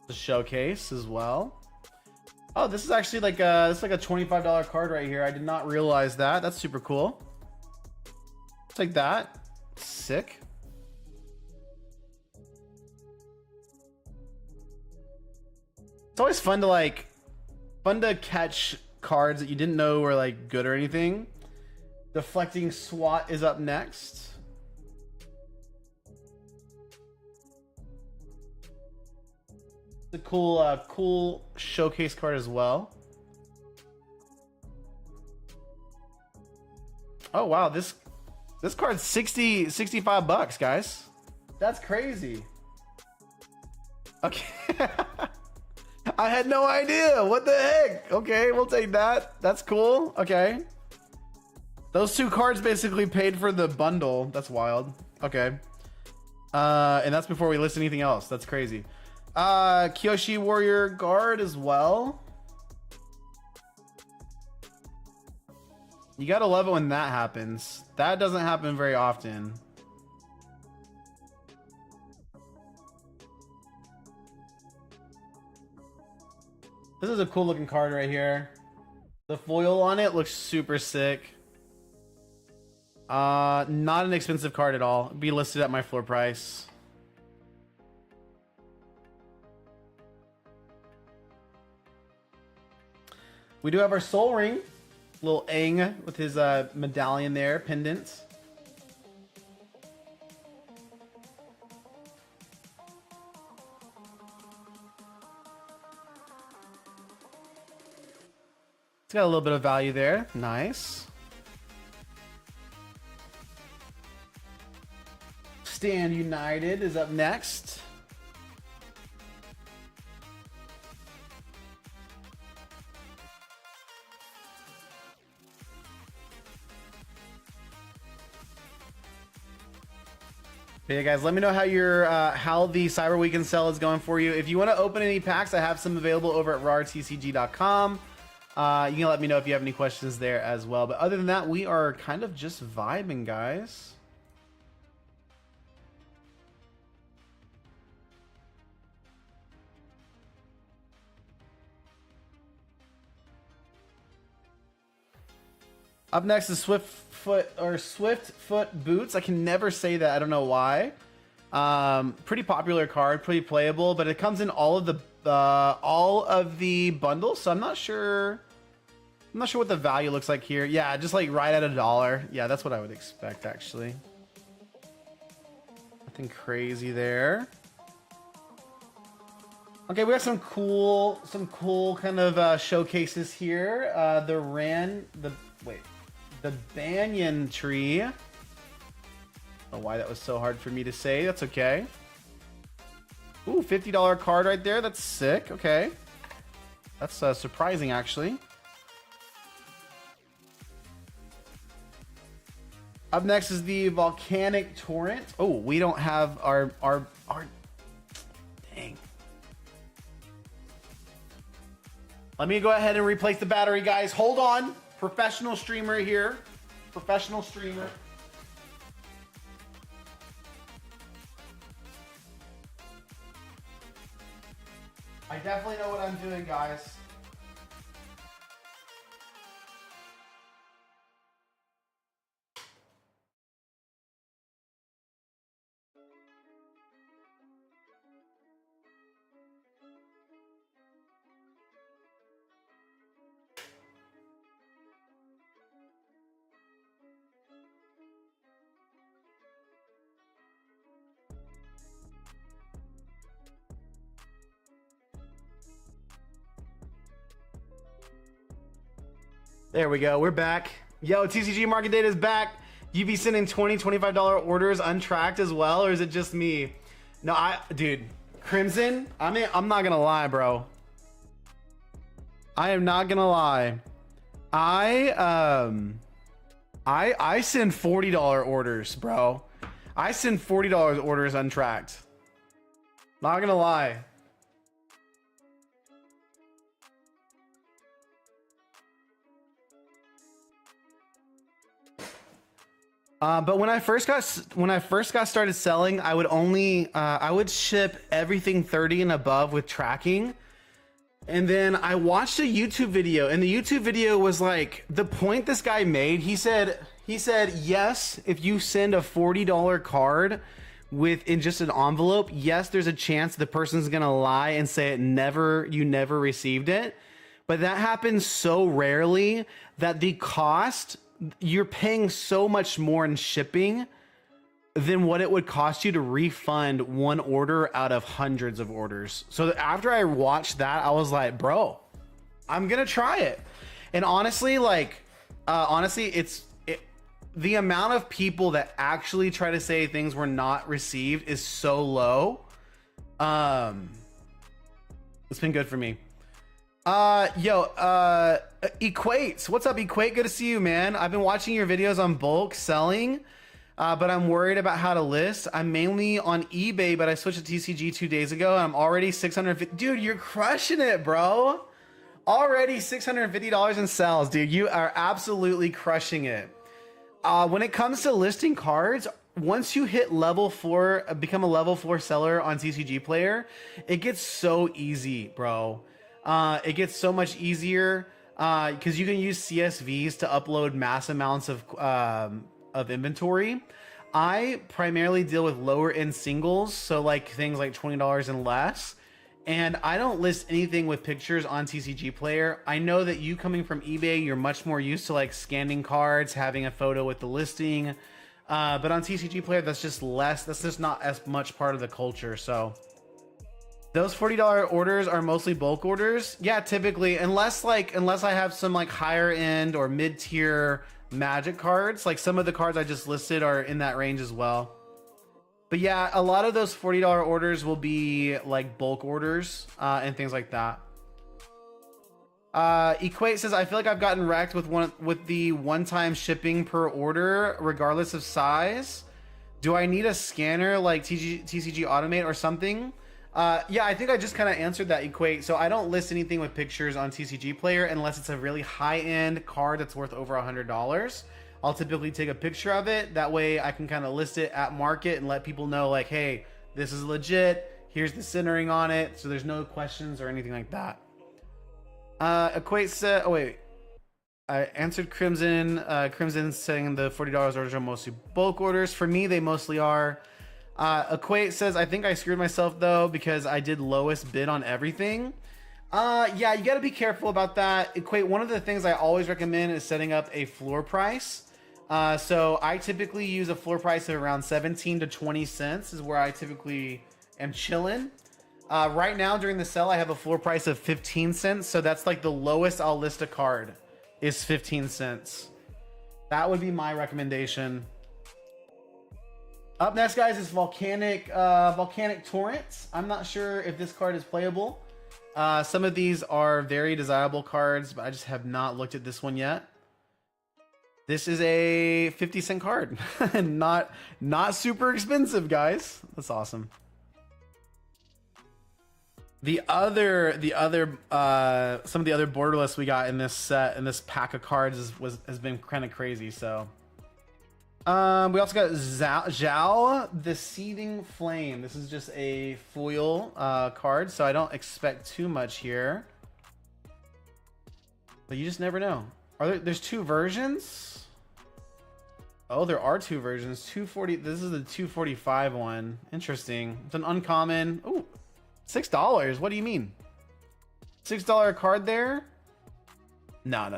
The showcase as well. Oh, this is actually like a $25 card right here. I did not realize that. That's super cool. Take that. Sick. It's always fun to catch cards that you didn't know were like good or anything. Deflecting SWAT is up next. It's a cool showcase card as well. Oh wow, this card's 65 bucks, guys. That's crazy. Okay. I had no idea. What the heck? Okay, we'll take that. That's cool. Okay. Those two cards basically paid for the bundle. That's wild. Okay. And that's before we list anything else. That's crazy. Kyoshi Warrior Guard as well. You gotta love it when that happens. That doesn't happen very often. This is a cool looking card right here. The foil on it looks super sick. Not an expensive card at all. It'd be listed at my floor price. We do have our Soul Ring. Little Aang with his medallion there, pendant. It's got a little bit of value there. Nice. Stand United is up next. But yeah, guys, let me know how how the Cyber Weekend sale is going for you. If you want to open any packs, I have some available over at rartcg.com. You can let me know if you have any questions there as well. But other than that, we are kind of just vibing, guys. Up next is Swift Foot Boots. I can never say that. I don't know why. Pretty popular card, pretty playable, but it comes in all of the bundles, so I'm not sure. I'm not sure what the value looks like here. Yeah, just like right at $1. Yeah, that's what I would expect actually. Nothing crazy there. Okay, we got some cool kind of showcases here. The Banyan Tree. I don't know why that was so hard for me to say. That's okay. Ooh, $50 card right there. That's sick. Okay. That's surprising, actually. Up next is the Volcanic Torrent. Oh, we don't have our dang. Let me go ahead and replace the battery, guys. Hold on. Professional streamer here. Professional streamer. I definitely know what I'm doing, guys. There we go. We're back. Yo, TCG Market Data is back. You be sending $20, $25 orders untracked as well, or is it just me? No, dude, Crimson. I'm not gonna lie, bro. I am not gonna lie. I send $40 orders, bro. I send $40 orders untracked. Not gonna lie. But when I first got started selling, I would ship everything 30 and above with tracking. And then I watched a YouTube video, and the YouTube video was like, the point this guy made, he said, yes, if you send a $40 card in just an envelope, yes, there's a chance the person's gonna lie and say you never received it. But that happens so rarely that the cost, you're paying so much more in shipping than what it would cost you to refund one order out of hundreds of orders. So after I watched that, I was like, bro, I'm gonna try it. And honestly, the amount of people that actually try to say things were not received is so low. It's been good for me. Equate. What's up, Equate? Good to see you, man. I've been watching your videos on bulk selling, but I'm worried about how to list. I'm mainly on eBay, but I switched to TCG 2 days ago, and I'm already $650. Dude, you're crushing it, bro. Already $650 in sales, dude. You are absolutely crushing it. When it comes to listing cards, once you hit level 4, become a level 4 seller on TCG Player, it gets so easy, bro. It gets so much easier because you can use CSVs to upload mass amounts of inventory. I primarily deal with lower end singles, so like things like $20 and less. And I don't list anything with pictures on TCG Player. I know that you coming from eBay, you're much more used to like scanning cards, having a photo with the listing. But on TCG Player, that's just not as much part of the culture. So those $40 orders are mostly bulk orders. Yeah, typically, unless I have some like higher end or mid-tier Magic cards, like some of the cards I just listed are in that range as well. But yeah, a lot of those $40 orders will be like bulk orders and things like that. Equate says, I feel like I've gotten wrecked with the one-time shipping per order, regardless of size. Do I need a scanner like TCG Automate or something? Yeah, I think I just kind of answered that, Equate. So I don't list anything with pictures on TCG Player unless it's a really high-end card that's worth over $100. I'll typically take a picture of it. That way I can kind of list it at market and let people know like, hey, this is legit. Here's the centering on it. So there's no questions or anything like that. Equate said, oh wait, I answered Crimson. Crimson saying the $40 orders are mostly bulk orders. For me, they mostly are. Equate says, I think I screwed myself though because I did lowest bid on everything. Yeah, you got to be careful about that. Equate, one of the things I always recommend is setting up a floor price. So I typically use a floor price of around 17 to 20 cents is where I typically am chilling. Right now during the sale, I have a floor price of 15 cents. So that's like the lowest I'll list a card is 15 cents. That would be my recommendation. Up next, guys, is Volcanic Torrents. I'm not sure if this card is playable. Some of these are very desirable cards, but I just have not looked at this one yet. This is a 50-cent card. not super expensive, guys. That's awesome. Some of the other borderless we got in this set, in this pack of cards has been kind of crazy. So we also got Zhao, the Seething Flame. This is just a foil card, so I don't expect too much here. But you just never know. There's two versions? Oh, there are two versions. 240. This is the 245 one. Interesting. It's an uncommon. Ooh, $6. What do you mean? $6 card there? No.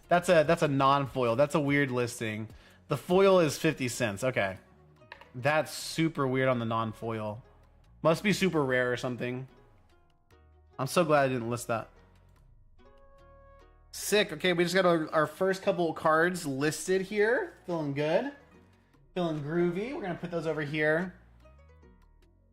That's a non-foil. That's a weird listing. The foil is 50 cents. Okay. That's super weird on the non-foil. Must be super rare or something. I'm so glad I didn't list that. Sick. Okay, we just got our first couple of cards listed here. Feeling good. Feeling groovy. We're going to put those over here.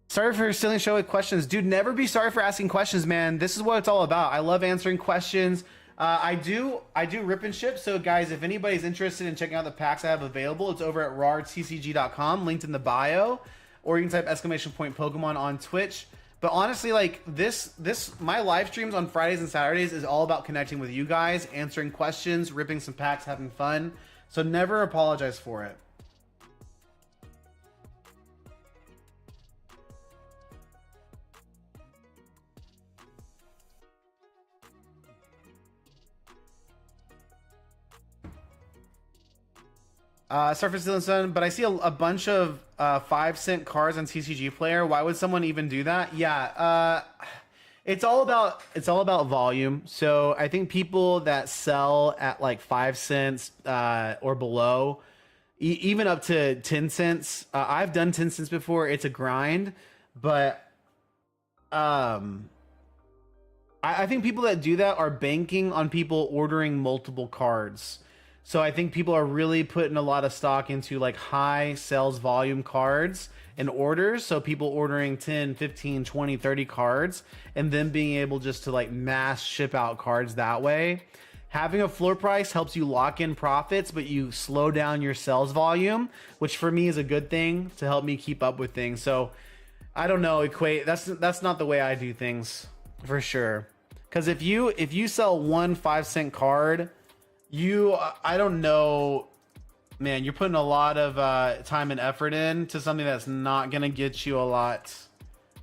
Sorry for stealing the show with questions. Dude, never be sorry for asking questions, man. This is what it's all about. I love answering questions. I do rip and ship. So guys, if anybody's interested in checking out the packs I have available, it's over at rartcg.com, linked in the bio, or you can type !Pokemon on Twitch. But honestly, like my live streams on Fridays and Saturdays is all about connecting with you guys, answering questions, ripping some packs, having fun. So never apologize for it. Surface Steel and Sun, but I see a bunch of 5-cent cards on TCG Player. Why would someone even do that? Yeah, it's all about volume. So I think people that sell at like 5 cents or below, even up to 10 cents. I've done 10 cents before. It's a grind, but I think people that do that are banking on people ordering multiple cards. So I think people are really putting a lot of stock into like high sales volume cards and orders. So people ordering 10, 15, 20, 30 cards and then being able just to like mass ship out cards that way. Having a floor price helps you lock in profits, but you slow down your sales volume, which for me is a good thing to help me keep up with things. So I don't know, Equate. That's not the way I do things for sure. Because if you sell one 5-cent card, I don't know, man, you're putting a lot of time and effort in to something that's not gonna get you a lot,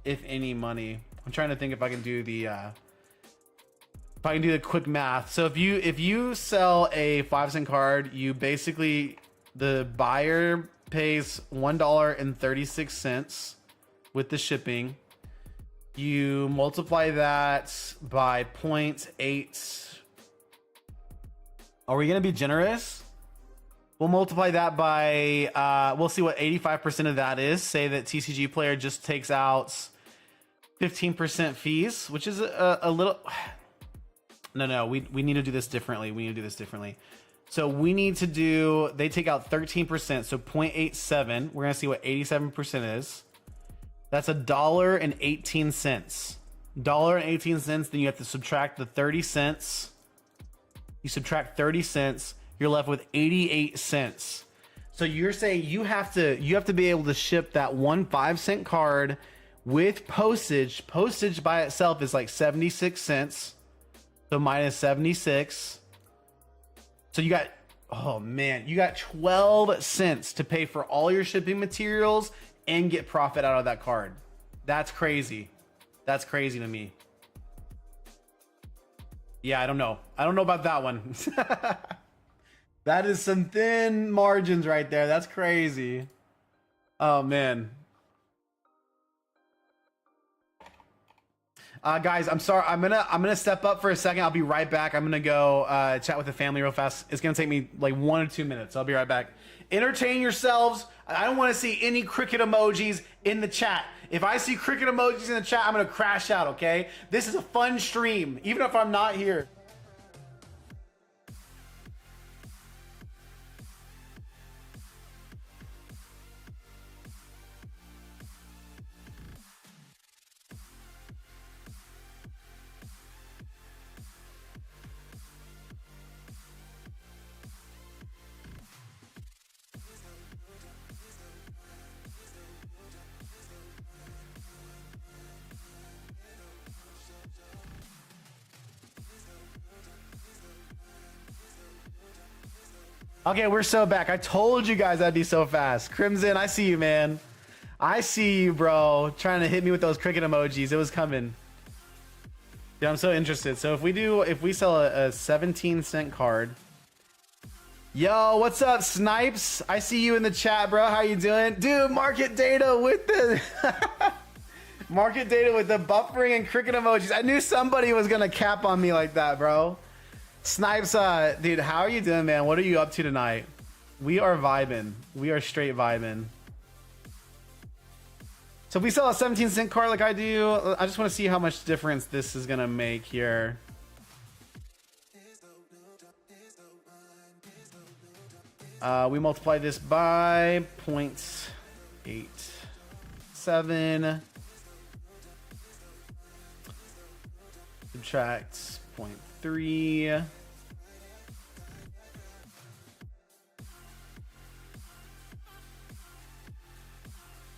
if any, money. I'm trying to think if I can do the quick math. So if you sell a 5-cent card, you basically, the buyer pays $1.36 with the shipping. You multiply that by 0.8. Are we going to be generous? We'll multiply that by, we'll see what 85% of that is. Say that TCG Player just takes out 15% fees, which is a little... No, we need to do this differently. So we need to do, they take out 13%, so 0.87. We're going to see what 87% is. That's $1.18. $1.18, then you have to subtract the 30 cents. You subtract 30 cents, you're left with 88 cents. So you're saying you have to be able to ship that one 5-cent card with postage. Postage by itself is like 76 cents. So minus 76. So you got, oh man, you got 12 cents to pay for all your shipping materials and get profit out of that card. That's crazy. That's crazy to me. Yeah, I don't know about that one. That is some thin margins right there. That's crazy. Oh man. Guys, I'm sorry. I'm gonna step up for a second. I'll be right back. I'm gonna go chat with the family real fast. It's gonna take me like 1 or 2 minutes. I'll be right back. Entertain yourselves. I don't want to see any cricket emojis in the chat. If I see cricket emojis in the chat, I'm gonna crash out. Okay? This is a fun stream, even if I'm not here. Okay, we're so back. I told you guys that'd be so fast. Crimson, I see you, man. I see you, bro. Trying to hit me with those cricket emojis. It was coming. Yeah, I'm so interested. So if we sell a 17-cent card. Yo, what's up, Snipes? I see you in the chat, bro. How you doing? Dude, market data with the market data with the buffering and cricket emojis. I knew somebody was gonna cap on me like that, bro. Snipes, dude, how are you doing, man? What are you up to tonight? We are vibing. We are straight vibing. So if we sell a 17-cent card like I do, I just want to see how much difference this is gonna make here. We multiply this by 0.87. Subtract 0.3.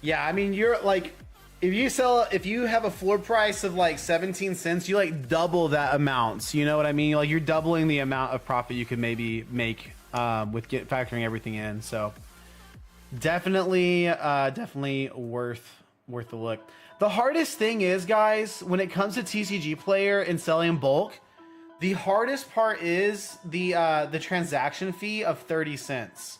Yeah, I mean, you're like, if you have a floor price of like 17 cents, you like double that amount. So you know what I mean? Like you're doubling the amount of profit you could maybe make with factoring everything in. So definitely worth the look. The hardest thing is, guys, when it comes to TCG Player and selling in bulk, the hardest part is the transaction fee of 30 cents.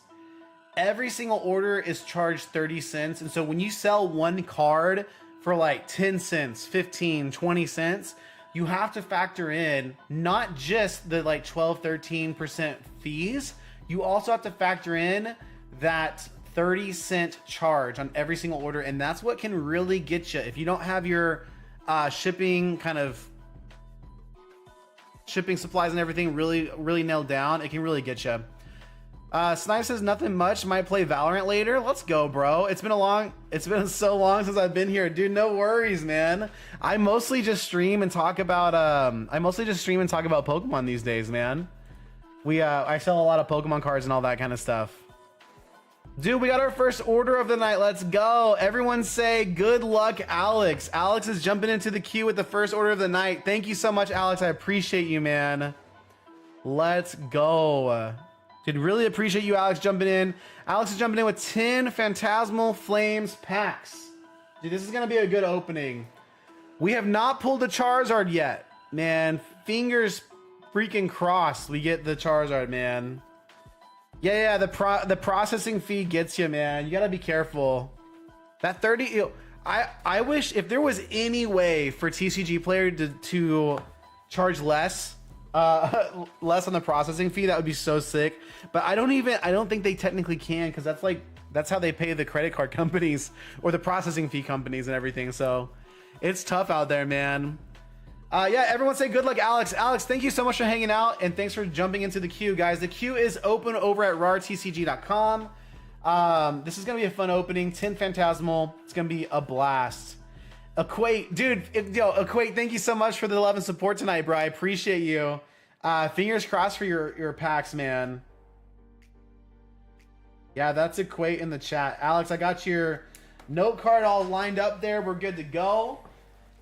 Every single order is charged 30 cents. And so when you sell one card for like 10 cents, 15, 20 cents, you have to factor in not just the like 12, 13% fees. You also have to factor in that 30-cent charge on every single order. And that's what can really get you. If you don't have your shipping supplies and everything really nailed down, it can really get you. Snipe says nothing much. Might play Valorant later. Let's go, bro. It's been so long since I've been here, dude. No worries, man. I mostly just stream and talk about Pokemon these days, man. I sell a lot of Pokemon cards and all that kind of stuff. Dude, we got our first order of the night. Let's go. Everyone say good luck, Alex. Alex is jumping into the queue with the first order of the night. Thank you so much, Alex. I appreciate you, man. Let's go. Dude, really appreciate you, Alex, jumping in. Alex is jumping in with 10 Phantasmal Flames packs. Dude, this is going to be a good opening. We have not pulled the Charizard yet. Man, fingers freaking crossed we get the Charizard, man. Yeah, the processing fee gets you, man. You got to be careful. That 30... I wish if there was any way for TCG Player to charge less on the processing fee, that would be so sick. But I don't think they technically can, because that's how they pay the credit card companies or the processing fee companies and everything. So it's tough out there, man. Yeah, everyone say good luck, Alex. Alex, thank you so much for hanging out, and thanks for jumping into the queue, guys. The queue is open over at rartcg.com. This is gonna be a fun opening. 10 Phantasmal. It's gonna be a blast. Equate, dude, Equate, thank you so much for the love and support tonight, bro. I appreciate you. Fingers crossed for your packs, man. Yeah, that's Equate in the chat. Alex, I got your note card all lined up there. We're good to go.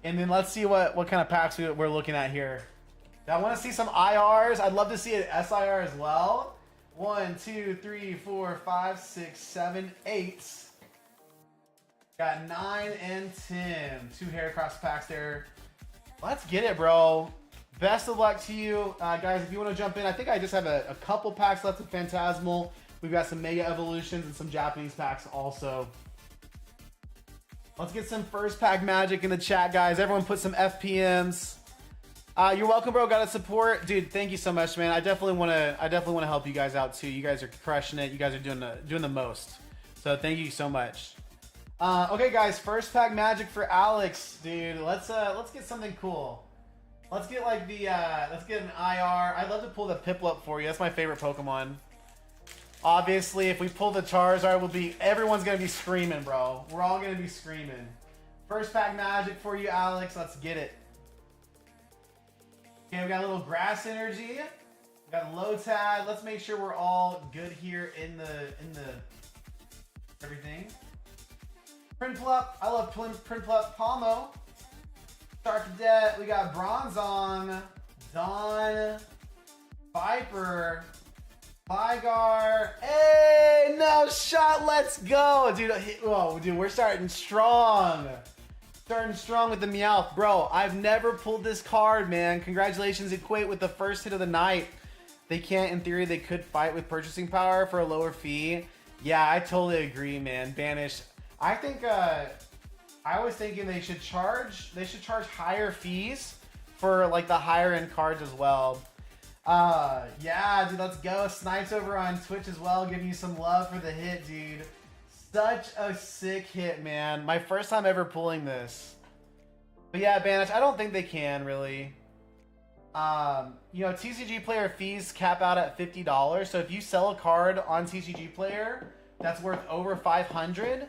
And then let's see what kind of packs we're looking at here. Now, I want to see some IRs. I'd love to see an SIR as well. 1, 2, 3, 4, 5, 6, 7, 8. Got 9 and 10. 2 Heracross packs there. Let's get it, bro. Best of luck to you. Guys, if you want to jump in, I think I just have a couple packs left of Phantasmal. We've got some Mega Evolutions and some Japanese packs also. Let's get some first pack magic in the chat, guys. Everyone put some FPMs. You're welcome, bro. Got to support, dude. Thank you so much, man. I definitely want to help you guys out too. You guys are crushing it. You guys are doing the most. So thank you so much. Okay, guys. First pack magic for Alex, dude. Let's get something cool. Let's get like let's get an IR. I'd love to pull the Piplup for you. That's my favorite Pokemon. Obviously, if we pull the Charizard, everyone's gonna be screaming, bro. We're all gonna be screaming. First pack magic for you, Alex. Let's get it. Okay, we got a little Grass Energy. We got Lotad. Let's make sure we're all good here in the everything. Prinplup. I love Prinplup. Palmo. Star Cadet. We got Bronzong, Dawn, Viper, Ligar. Hey, no shot. Let's go. Dude, whoa, dude, we're starting strong. Starting strong with the Meowth. Bro, I've never pulled this card, man. Congratulations, Equate, with the first hit of the night. They can't, in theory, they could fight with purchasing power for a lower fee. Yeah, I totally agree, man. Banish. I think, I was thinking they should charge higher fees for, like, the higher end cards as well. Yeah, dude, let's go. Snipes over on Twitch as well, giving you some love for the hit, dude. Such a sick hit, man. My first time ever pulling this. But yeah, Banish, I don't think they can, really. You know, TCG Player fees cap out at $50. So if you sell a card on TCG Player that's worth over $500,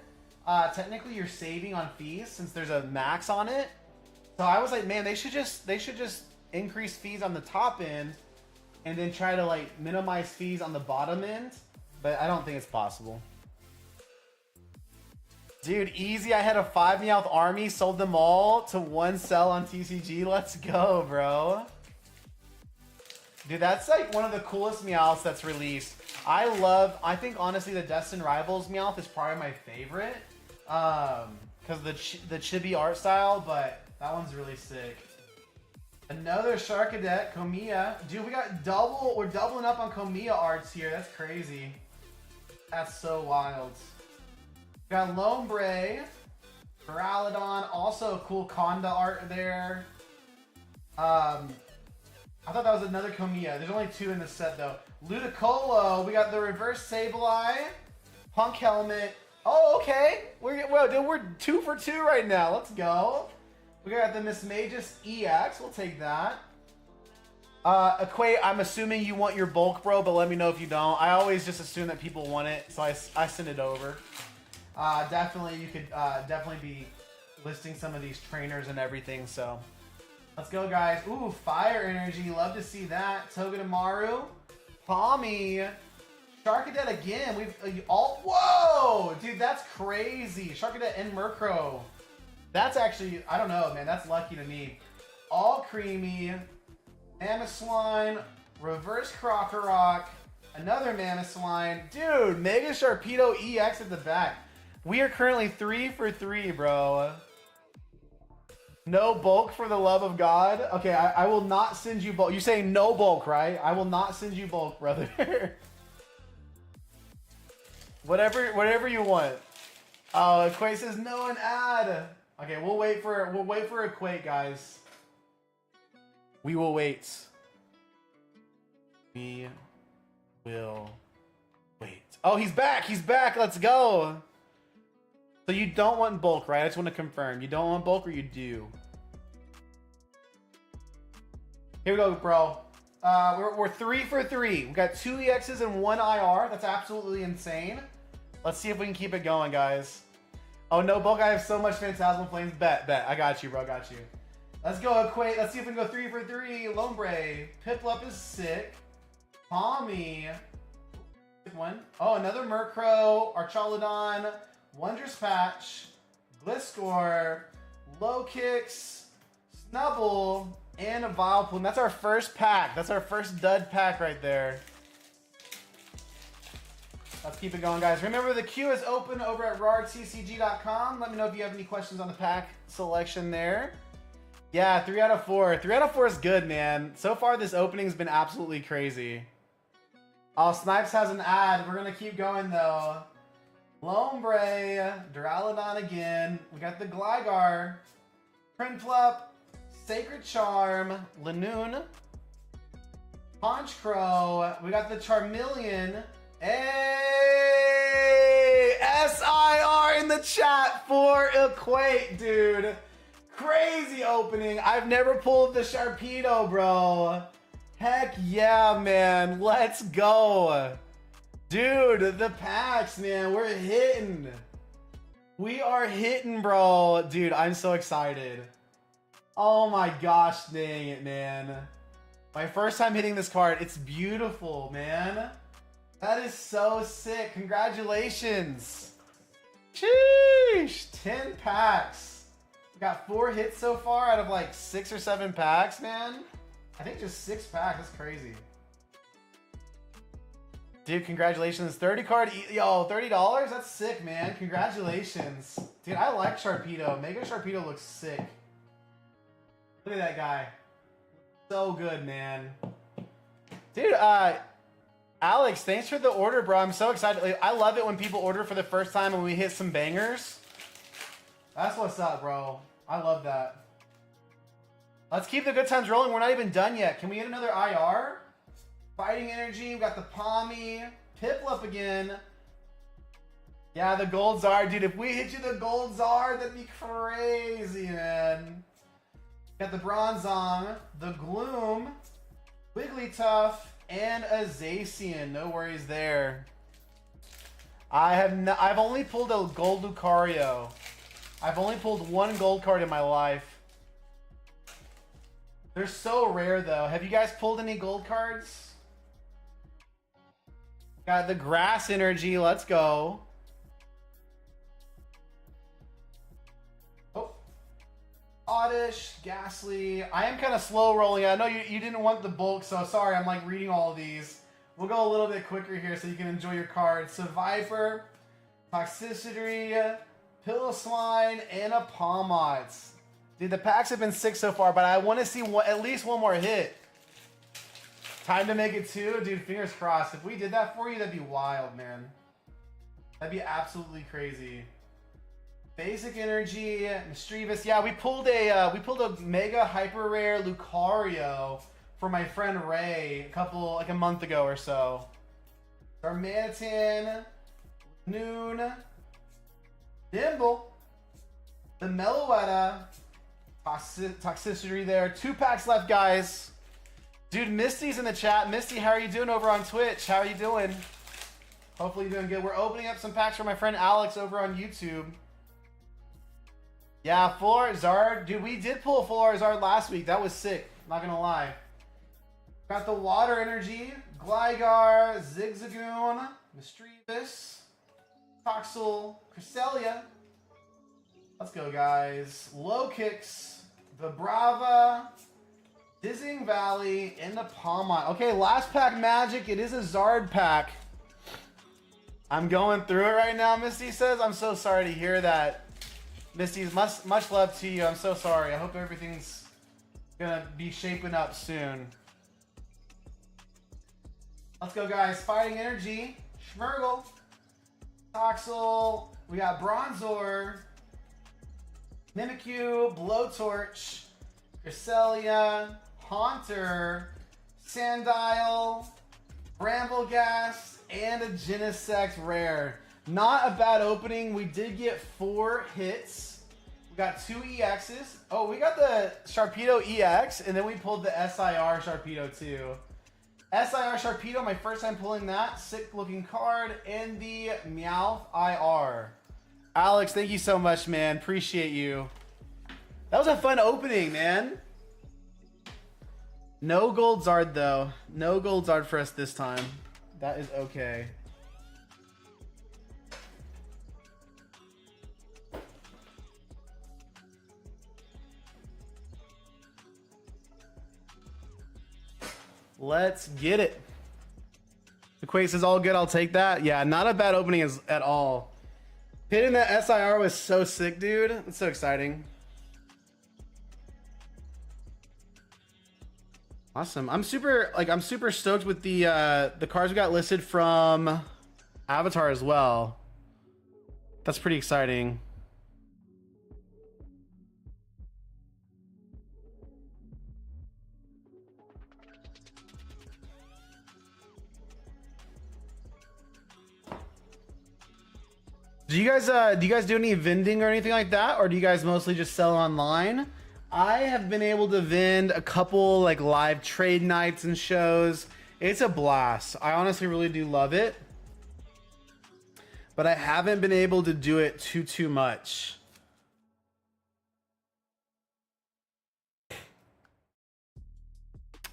technically you're saving on fees since there's a max on it. So I was like, man, they should just increase fees on the top end and then try to like minimize fees on the bottom end. But I don't think it's possible. Dude, easy. I had a 5 Meowth army, sold them all to one sell on TCG. Let's go, bro. Dude, that's like one of the coolest Meowths that's released. I think honestly the Destined Rivals Meowth is probably my favorite. Because the chibi art style, but that one's really sick. Another Sharkadet, Komiya. Dude, we're doubling up on Komiya arts here. That's crazy. That's so wild. We got Lombre, Duraludon, also a cool Conda art there. I thought that was another Komiya. There's only 2 in this set though. Ludicolo, we got the reverse Sableye, Punk Helmet. Oh, okay. We're 2 for 2 right now. Let's go. We got the Mismagus EX. We'll take that. Equate, I'm assuming you want your bulk, bro, but let me know if you don't. I always just assume that people want it, so I send it over. Definitely, you could definitely be listing some of these trainers and everything, so. Let's go, guys. Ooh, Fire Energy. Love to see that. Togedemaru. Tommy. Sharkadet again. We've all. Whoa! Dude, that's crazy. Sharkadet and Murkrow. That's actually, I don't know, man. That's lucky to me. All Creamy. Mamoswine. Reverse Krokorok. Another Mamoswine. Dude, Mega Sharpedo EX at the back. We are currently 3 for 3, bro. No bulk for the love of God. Okay, I will not send you bulk. You're saying no bulk, right? I will not send you bulk, brother. whatever you want. Oh, Equate says no an ad. Okay, we'll wait for Equate, guys. We will wait. We will wait. Oh, he's back. He's back. Let's go. So you don't want bulk, right? I just want to confirm. You don't want bulk or you do? Here we go, bro. We're 3 for 3. We got 2 EXs and 1 IR. That's absolutely insane. Let's see if we can keep it going, guys. Oh, no bulk. I have so much Phantasmal Flames. Bet. I got you, bro. Got you. Let's go, Equate. Let's see if we can go 3 for 3. Lombre. Piplup is sick. Tommy. One. Oh, another Murkrow. Archaludon. Wondrous Patch, Gliscor, Low Kicks, Snubble, and a Vileplume. That's our first pack. That's our first dud pack right there. Let's keep it going, guys. Remember, the queue is open over at rartcg.com. Let me know if you have any questions on the pack selection there. Yeah, 3 out of 4. 3 out of 4 is good, man. So far, this opening's been absolutely crazy. Oh, Snipes has an ad. We're going to keep going, though. Lombre, Duraludon again. We got the Gligar, Prinplup, Sacred Charm, Lanoon, Honchkrow. We got the Charmeleon. Hey! SIR in the chat for Equate, dude. Crazy opening. I've never pulled the Sharpedo, bro. Heck yeah, man. Let's go. Dude, the packs, man, we're hitting. We are hitting, bro. Dude, I'm so excited. Oh my gosh, dang it, man. My first time hitting this card. It's beautiful, man. That is so sick. Congratulations. Sheesh. 10 packs. We got 4 hits so far out of like 6 or 7 packs, man. I think just 6 packs. That's crazy. Dude, congratulations. 30 card. Yo, $30? That's sick, man. Congratulations. Dude, I like Sharpedo. Mega Sharpedo looks sick. Look at that guy. So good, man. Dude, Alex, thanks for the order, bro. I'm so excited. Like, I love it when people order for the first time and we hit some bangers. That's what's up, bro. I love that. Let's keep the good times rolling. We're not even done yet. Can we get another IR? Fighting Energy. We got the Palmy. Piplup again. Yeah, the Gold Zard. Dude, if we hit you the Gold Zard, that'd be crazy, man. Got the Bronzong, the Gloom, Wigglytuff, and a Zacian. No worries there. I've only pulled a Gold Lucario. I've only pulled one gold card in my life. They're so rare, though. Have you guys pulled any gold cards? Got the Grass Energy. Let's go. Oh. Oddish, Ghastly. I am kind of slow rolling. I know you didn't want the bulk, so sorry. I'm like reading all of these. We'll go a little bit quicker here so you can enjoy your cards. Survivor, Toxicity, Piloswine, and a Palmots. Dude, the packs have been sick so far, but I want to see at least one more hit. Time to make it 2? Dude, fingers crossed. If we did that for you, that'd be wild, man. That'd be absolutely crazy. Basic Energy, Mischievous. Yeah, we pulled a mega hyper rare Lucario for my friend Ray like a month ago or so. Darmanitan, Noon, Dimble, the Meloetta, Toxicity there. 2 packs left, guys. Dude, Misty's in the chat. Misty, how are you doing over on Twitch? How are you doing? Hopefully you're doing good. We're opening up some packs for my friend Alex over on YouTube. Yeah, Full Art Zard. Dude, we did pull a Full Art Zard last week. That was sick. Not gonna lie. Got the Water Energy, Gligar, Zigzagoon, Mischievous, Toxel, Cresselia. Let's go, guys. Low Kicks, Vibrava, Dizzying Valley, and the Palmont. Okay, last pack magic. It is a Zard pack. I'm going through it right now, Misty says. I'm so sorry to hear that. Misty, much love to you. I'm so sorry. I hope everything's gonna be shaping up soon. Let's go, guys. Fighting Energy, Schmergle, Toxel. We got Bronzor, Mimikyu, Blowtorch, Cresselia, Haunter, Sandile, Brambleghast, and a Genesect rare. Not a bad opening. We did get 4 hits. We got 2 EXs. Oh, we got the Sharpedo EX, and then we pulled the SIR Sharpedo too. SIR Sharpedo, my first time pulling that. Sick looking card. And the Meowth IR. Alex, thank you so much, man. Appreciate you. That was a fun opening, man. No gold Zard, though. No gold Zard for us this time. That is okay. Let's get it. The Quake says all good. I'll take that. Yeah, not a bad opening at all. Hitting that SIR was so sick, dude. It's so exciting. Awesome. I'm super stoked with the cards we got listed from Avatar as well. That's pretty exciting. Do you guys do any vending or anything like that, or do you guys mostly just sell online? I have been able to vend a couple like live trade nights and shows. It's a blast. I honestly really do love it, but I haven't been able to do it too much.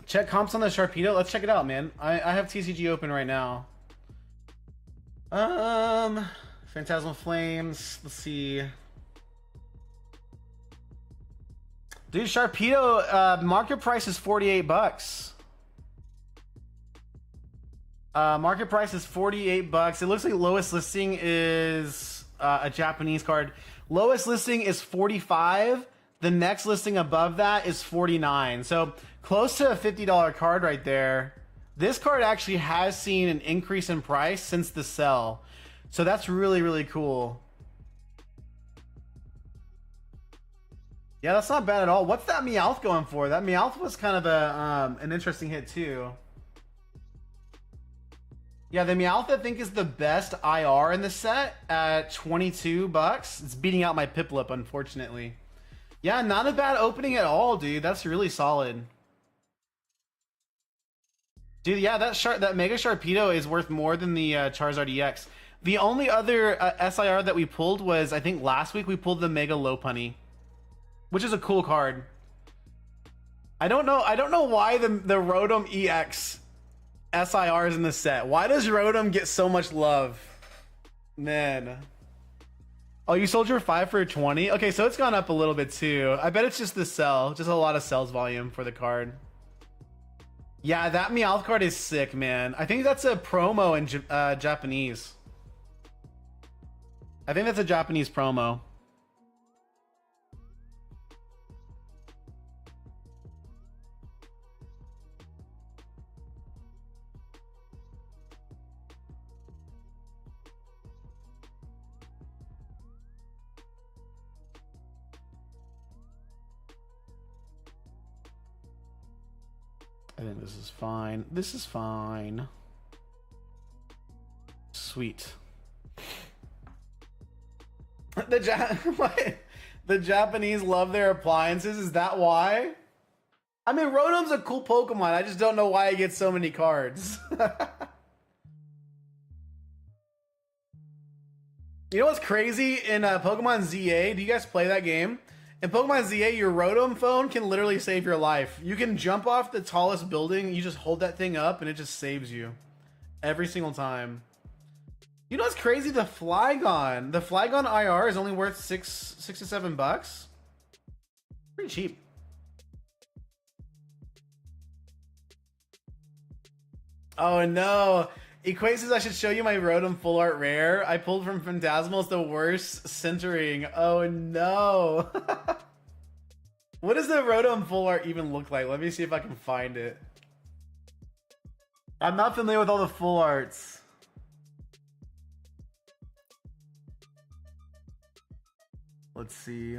Check comps on the Sharpedo. Let's check it out, man. I have TCG open right now. Phantasmal Flames. Let's see. Dude, Sharpedo market price is $48. Market price is 48 bucks. It looks like lowest listing is a Japanese card. Lowest listing is 45. The next listing above that is 49. So close to a $50 card right there. This card actually has seen an increase in price since the sell. So that's really, really cool. Yeah, that's not bad at all. What's that Meowth going for? That Meowth was kind of a an interesting hit too. Yeah, the Meowth I think is the best IR in the set at 22 bucks. It's beating out my Piplup, unfortunately. Yeah, not a bad opening at all, dude. That's really solid. Dude, yeah, that Mega Sharpedo is worth more than the Charizard EX. The only other SIR that we pulled was, I think last week we pulled the Mega Lopunny, which is a cool card. I don't know why the Rotom EX SIR is in the set. Why does Rotom get so much love? Man. Oh, you sold your 5 for 20? Okay, so it's gone up a little bit too. I bet it's just the sell. Just a lot of sales volume for the card. Yeah, that Meowth card is sick, man. I think that's a promo in Japanese. I think that's a Japanese promo. I think this is fine. This is fine. Sweet. The Japanese love their appliances. Is that why? I mean, Rotom's a cool Pokemon. I just don't know why he gets so many cards. You know what's crazy in Pokemon ZA? Do you guys play that game? In Pokemon ZA, your Rotom phone can literally save your life. You can jump off the tallest building, you just hold that thing up, and it just saves you. Every single time. You know what's crazy? The Flygon. The Flygon IR is only worth six to $7. Pretty cheap. Oh no. Equate says I should show you my Rotom Full Art Rare. I pulled from Phantasmal. It's the worst centering. Oh no. What does the Rotom Full Art even look like? Let me see if I can find it. I'm not familiar with all the full arts. Let's see.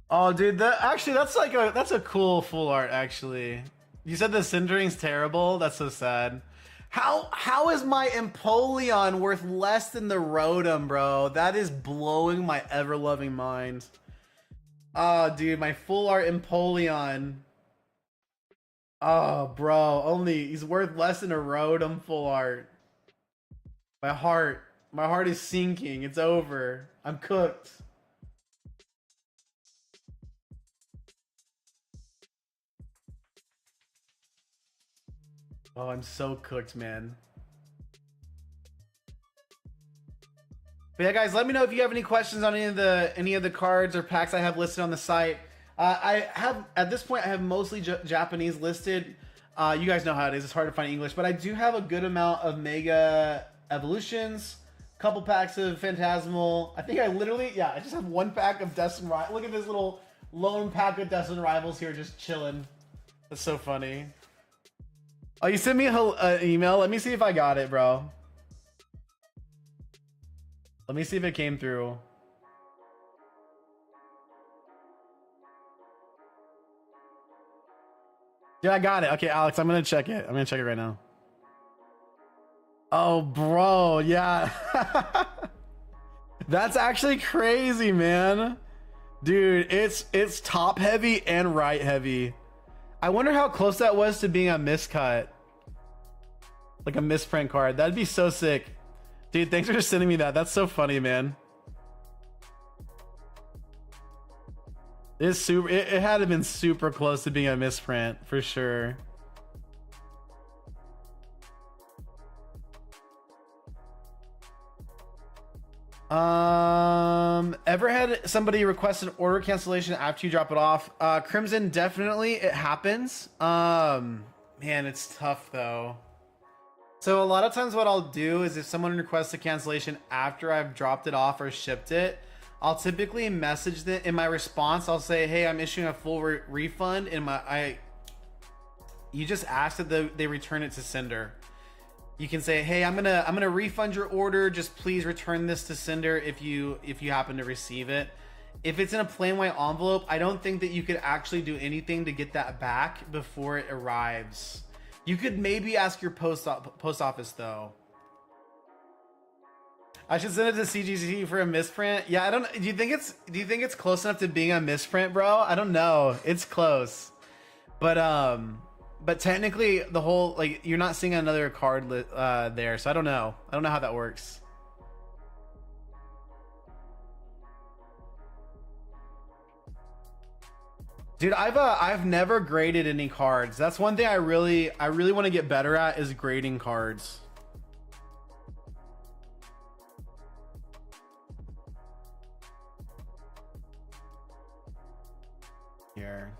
Oh dude, that's a cool full art actually. You said the centering's terrible? That's so sad. How is my Empoleon worth less than the Rotom, bro? That is blowing my ever-loving mind. Oh, dude, my full art Empoleon. Oh, bro, he's worth less than a Rotom full art. My heart is sinking. It's over. I'm cooked. Oh, I'm so cooked, man. But yeah, guys, let me know if you have any questions on any of the cards or packs I have listed on the site. I have at this point I have mostly Japanese listed. You guys know how it is; it's hard to find English, but I do have a good amount of Mega Evolutions, couple packs of Phantasmal. I think I just have one pack of Destined Rivals. Look at this little lone pack of Destined Rivals here, just chilling. That's so funny. Oh, you sent me an email. Let me see if I got it, bro. Let me see if it came through. Yeah, I got it. Okay, Alex, I'm gonna check it. I'm gonna check it right now. Oh, bro, yeah. That's actually crazy, man. Dude, it's top heavy and right heavy. I wonder how close that was to being a miscut. Like a misprint card. That'd be so sick. Dude, thanks for sending me that. That's so funny, man. It's super. It had to have been super close to being a misprint for sure. Ever had somebody request an order cancellation after you drop it off? Crimson, definitely it happens. Man, it's tough though. So a lot of times what I'll do is if someone requests a cancellation after I've dropped it off or shipped it, I'll typically message them in my response. I'll say, "Hey, I'm issuing a full refund." You just ask that they return it to sender. You can say, "Hey, I'm gonna refund your order. Just please return this to sender if you happen to receive it." If it's in a plain white envelope, I don't think that you could actually do anything to get that back before it arrives. You could maybe ask your post office though. I should send it to CGC for a misprint. Yeah, I don't. Do you think it's close enough to being a misprint, bro? I don't know. It's close, but technically the whole like you're not seeing another card there, so I don't know. I don't know how that works. Dude, I've never graded any cards. That's one thing I really want to get better at is grading cards. Here.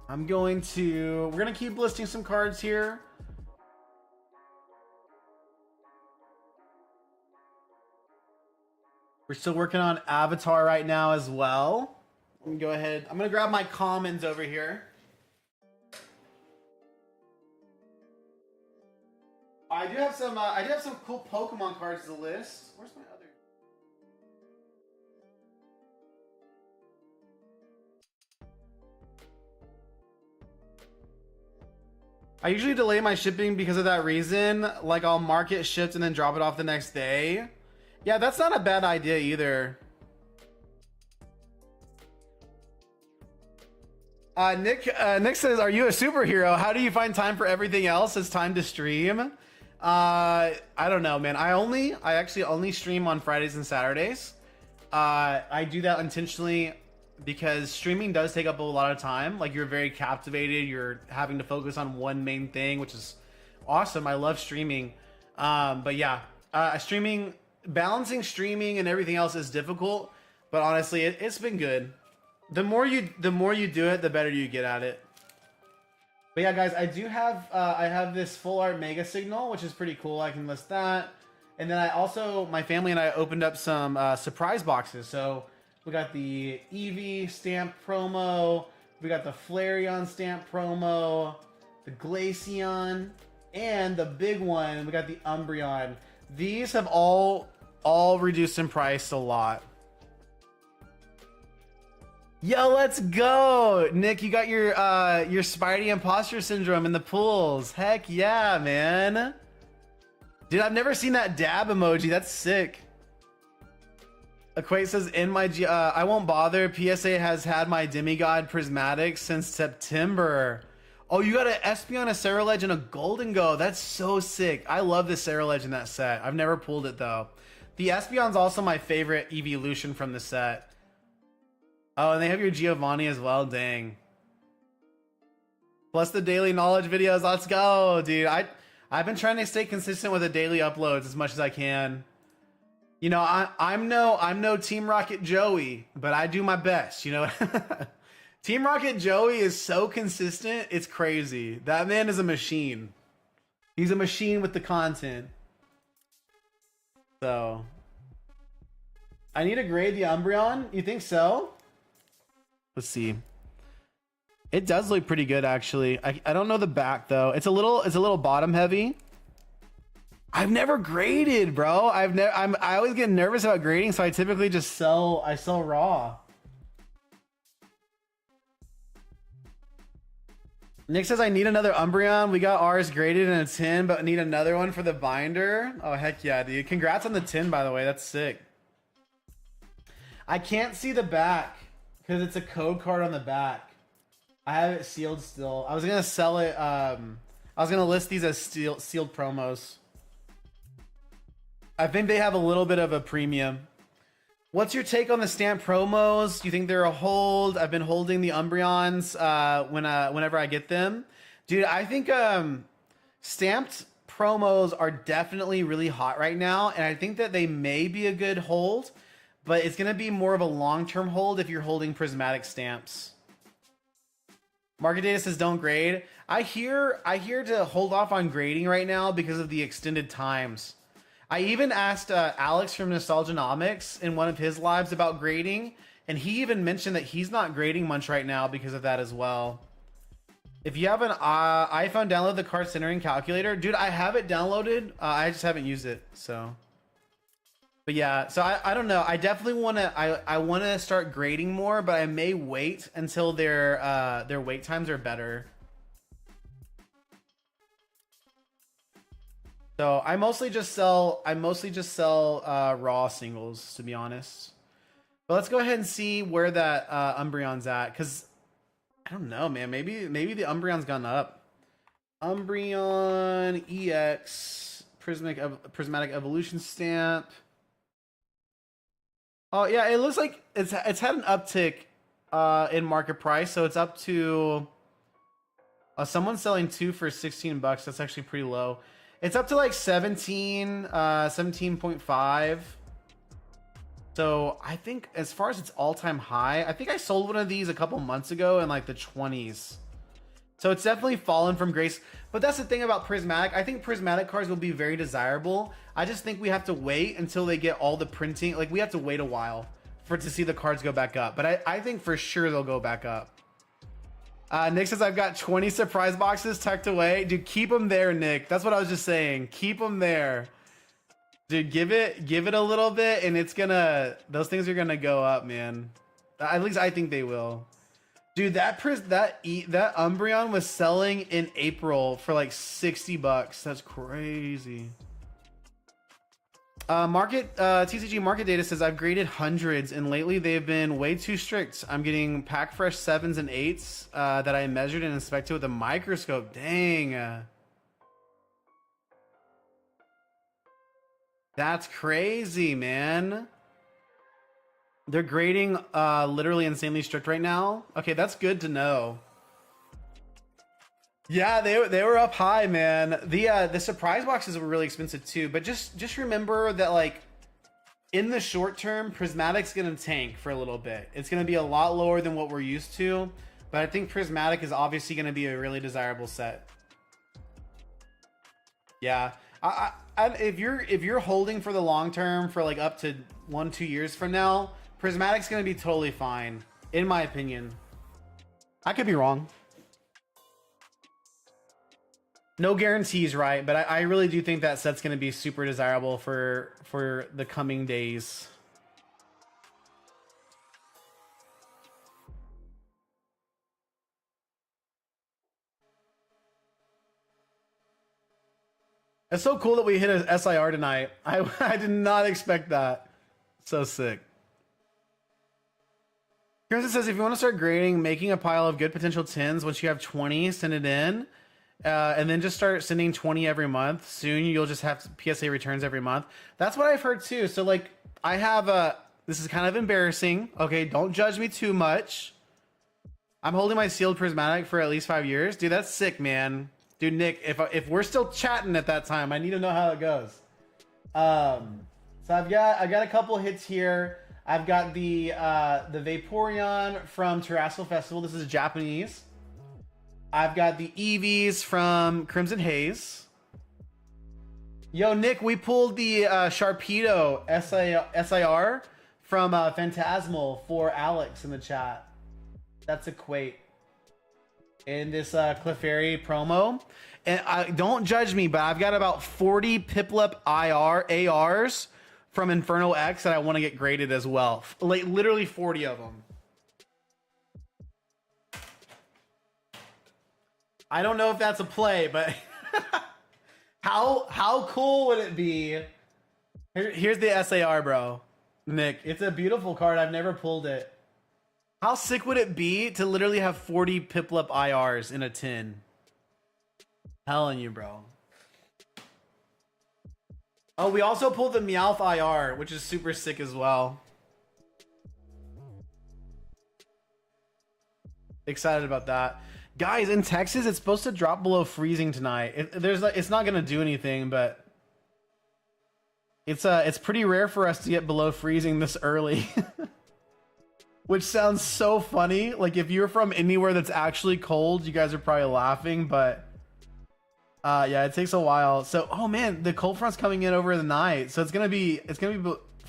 We're gonna keep listing some cards here. We're still working on Avatar right now as well. Let me go ahead. I'm gonna grab my commons over here. I do have some cool Pokemon cards to list. Where's my other? I usually delay my shipping because of that reason. Like I'll mark it shipped and then drop it off the next day. Yeah, that's not a bad idea either. Nick says, "Are you a superhero? How do you find time for everything else? It's time to stream." I don't know, man. I actually only stream on Fridays and Saturdays. I do that intentionally because streaming does take up a lot of time. Like you're very captivated. You're having to focus on one main thing, which is awesome. I love streaming. But yeah, balancing streaming and everything else is difficult, but honestly it's been good. The more you do it, the better you get at it. But yeah, guys, I have this full art mega signal, which is pretty cool. I can list that. And then my family and I opened up some surprise boxes. So we got the Eevee stamp promo, we got the Flareon stamp promo, the Glaceon, and the big one, we got the Umbreon. These have all reduced in price a lot. Yo, let's go, Nick. You got your Spidey imposter syndrome in the pools. Heck yeah, man. Dude, I've never seen that dab emoji. That's sick. Equate says I won't bother. PSA has had my demigod prismatic since September. Oh, you got an Espeon, a Ceruledge, and a Golden Go. That's so sick. I love the Ceruledge in that set. I've never pulled it though. The Espeon's also my favorite evolution from the set. Oh, and they have your Giovanni as well. Dang. Plus the daily knowledge videos. Let's go, dude. I've been trying to stay consistent with the daily uploads as much as I can. You know, I'm no Team Rocket Joey, but I do my best. You know. Team Rocket Joey is so consistent, it's crazy. That man is a machine. He's a machine with the content. So, I need to grade the Umbreon. You think so? Let's see. It does look pretty good, actually. I don't know the back though. It's a little bottom heavy. I've never graded, bro. I always get nervous about grading, so I typically just sell raw. Nick says, I need another Umbreon. We got ours graded in a 10, but need another one for the binder. Oh, heck yeah, dude. Congrats on the 10, by the way. That's sick. I can't see the back because it's a code card on the back. I have it sealed still. I was going to sell it. I was going to list these as sealed promos. I think they have a little bit of a premium. What's your take on the stamp promos? Do you think they're a hold? I've been holding the Umbreons whenever I get them. Dude, I think stamped promos are definitely really hot right now, and I think that they may be a good hold, but it's going to be more of a long-term hold if you're holding prismatic stamps. Market data says don't grade. I hear to hold off on grading right now because of the extended times. I even asked Alex from Nostalgianomics in one of his lives about grading, and he even mentioned that he's not grading much right now because of that as well. If you have an iPhone, download the card centering calculator. Dude, I have it downloaded. I just haven't used it, so. But yeah, so I don't know. I definitely want to I want to start grading more, but I may wait until their wait times are better. So I mostly just sell raw singles, to be honest. But let's go ahead and see where that Umbreon's at, cuz I don't know, man. Maybe the Umbreon's gone up. Umbreon EX prismatic evolution stamp. Oh yeah, it looks like it's had an uptick in market price, so it's up to someone's selling two for 16 bucks. That's actually pretty low. It's up to like 17.5. So I think as far as its all-time high, I think I sold one of these a couple months ago in like the 20s. So it's definitely fallen from grace. But that's the thing about prismatic. I think prismatic cards will be very desirable. I just think we have to wait until they get all the printing. Like, we have to wait a while to see the cards go back up. But I think for sure they'll go back up. Nick says, I've got 20 surprise boxes tucked away. Dude, keep them there, Nick. That's what I was just saying. Keep them there. Dude, give it a little bit, and those things are gonna go up, man. At least I think they will. Dude, that Umbreon was selling in April for like 60 bucks. That's crazy. TCG market data says I've graded hundreds, and lately they've been way too strict. I'm getting pack fresh 7s and 8s that I measured and inspected with a microscope. Dang. That's crazy, man. They're grading literally insanely strict right now. Okay, that's good to know. Yeah, they were up high, man. The surprise boxes were really expensive too, but just remember that, like, in the short term, Prismatic's gonna tank for a little bit. It's gonna be a lot lower than what we're used to, but I think Prismatic is obviously gonna be a really desirable set. Yeah, if you're holding for the long term for like up to 1-2 years from now, Prismatic's gonna be totally fine, in my opinion. I could be wrong. No guarantees, right? But I really do think that set's gonna be super desirable for the coming days. It's so cool that we hit a SIR tonight. I did not expect that. So sick. Here's it says, if you want to start grading, making a pile of good potential 10s, once you have 20, send it in. And then just start sending 20 every month. Soon you'll just have PSA returns every month. That's what I've heard too. So like, I have this is kind of embarrassing. Okay, don't judge me too much. I'm holding my sealed prismatic for at least 5 years. Dude, that's sick, man. Dude, Nick, if we're still chatting at that time, I need to know how it goes. So I got a couple hits here. I've got the Vaporeon from Terrestrial Festival. This is Japanese. I've got the Eevees from Crimson Haze. Yo, Nick, we pulled the Sharpedo SIR from Phantasmal for Alex in the chat. That's Equate. In this Clefairy promo. And don't judge me, but I've got about 40 Piplup ARs from Inferno X that I want to get graded as well. Like, literally 40 of them. I don't know if that's a play, but how cool would it be? Here's the SAR, bro. Nick, it's a beautiful card. I've never pulled it. How sick would it be to literally have 40 Piplup IRs in a tin? Telling you, bro. Oh, we also pulled the Meowth IR, which is super sick as well. Excited about that. Guys, in Texas, it's supposed to drop below freezing tonight. It's not gonna do anything, but it's pretty rare for us to get below freezing this early. which sounds so funny. Like if you're from anywhere that's actually cold, you guys are probably laughing, but yeah, it takes a while. So, oh man, the cold front's coming in over the night. So it's gonna be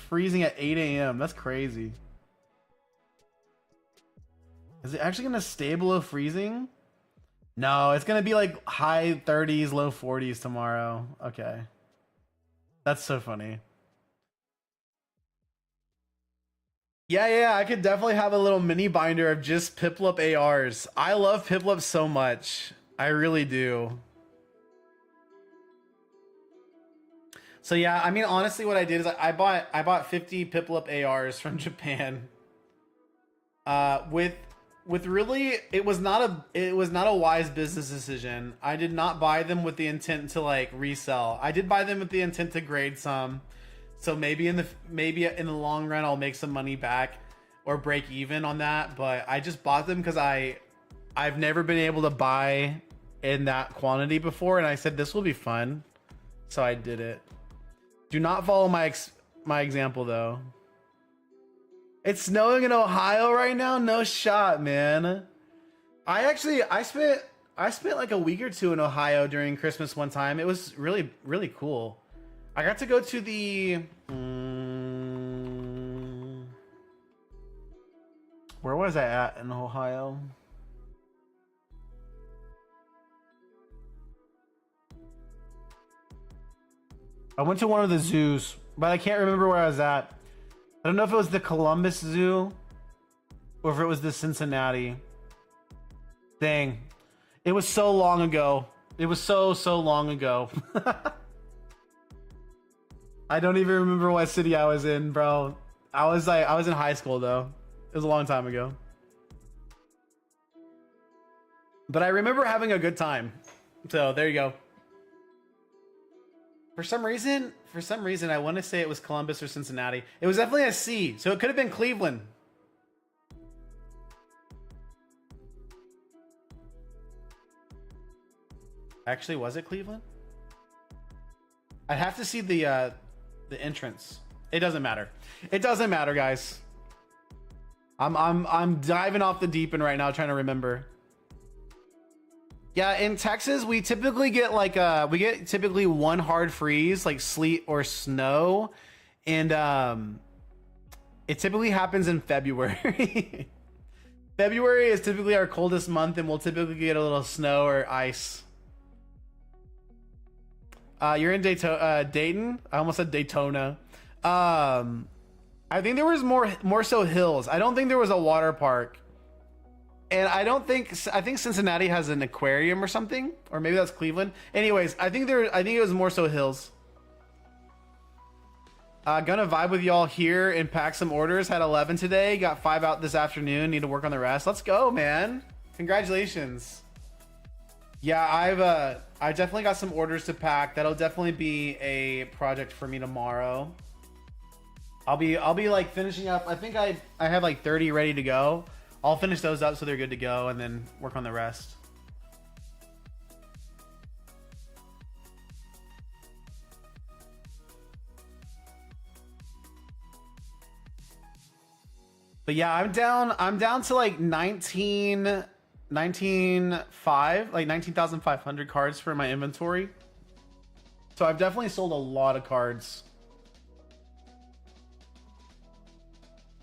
freezing at 8 a.m. That's crazy. Is it actually gonna stay below freezing? No, it's gonna be like high 30s, low 40s tomorrow. Okay. That's so funny. Yeah, I could definitely have a little mini binder of just Piplup ARs. I love Piplup so much. I really do. So yeah, I mean honestly what I did is I bought 50 Piplup ARs from Japan. With really it was not a wise business decision. I did not buy them with the intent to like resell. I did buy them with the intent to grade some. So maybe in the long run I'll make some money back or break even on that, but I just bought them cuz I've never been able to buy in that quantity before and I said this will be fun. So I did it. Do not follow my example though. It's snowing in Ohio right now? No shot, man. I spent like a week or two in Ohio during Christmas one time. It was really, really cool. I got to go to the where was I at in Ohio? I went to one of the zoos, but I can't remember where I was at. I don't know if it was the Columbus Zoo or if it was the Cincinnati. Dang. It was so long ago. It was so long ago. I don't even remember what city I was in, bro. I was in high school though. It was a long time ago. But I remember having a good time. So there you go. For some reason, I want to say it was Columbus or Cincinnati. It was definitely a C, so it could have been Cleveland. Actually, was it Cleveland? I'd have to see the entrance. It doesn't matter. It doesn't matter, guys. I'm diving off the deep end right now, trying to remember. Yeah, in Texas, we typically get like typically one hard freeze, like sleet or snow, and it typically happens in February. February is typically our coldest month, and we'll typically get a little snow or ice. You're in Dayton. I almost said Daytona. I think there was more so hills. I don't think there was a water park. And I think Cincinnati has an aquarium or something, or maybe that's Cleveland. Anyways, I think it was more so hills. Gonna vibe with y'all here and pack some orders. Had 11 today, got 5 out this afternoon. Need to work on the rest. Let's go, man! Congratulations. Yeah, I definitely got some orders to pack. That'll definitely be a project for me tomorrow. I'll be like finishing up. I think I have like 30 ready to go. I'll finish those up so they're good to go and then work on the rest. But yeah, I'm down to like 19,500, like 19,500 cards for my inventory. So I've definitely sold a lot of cards.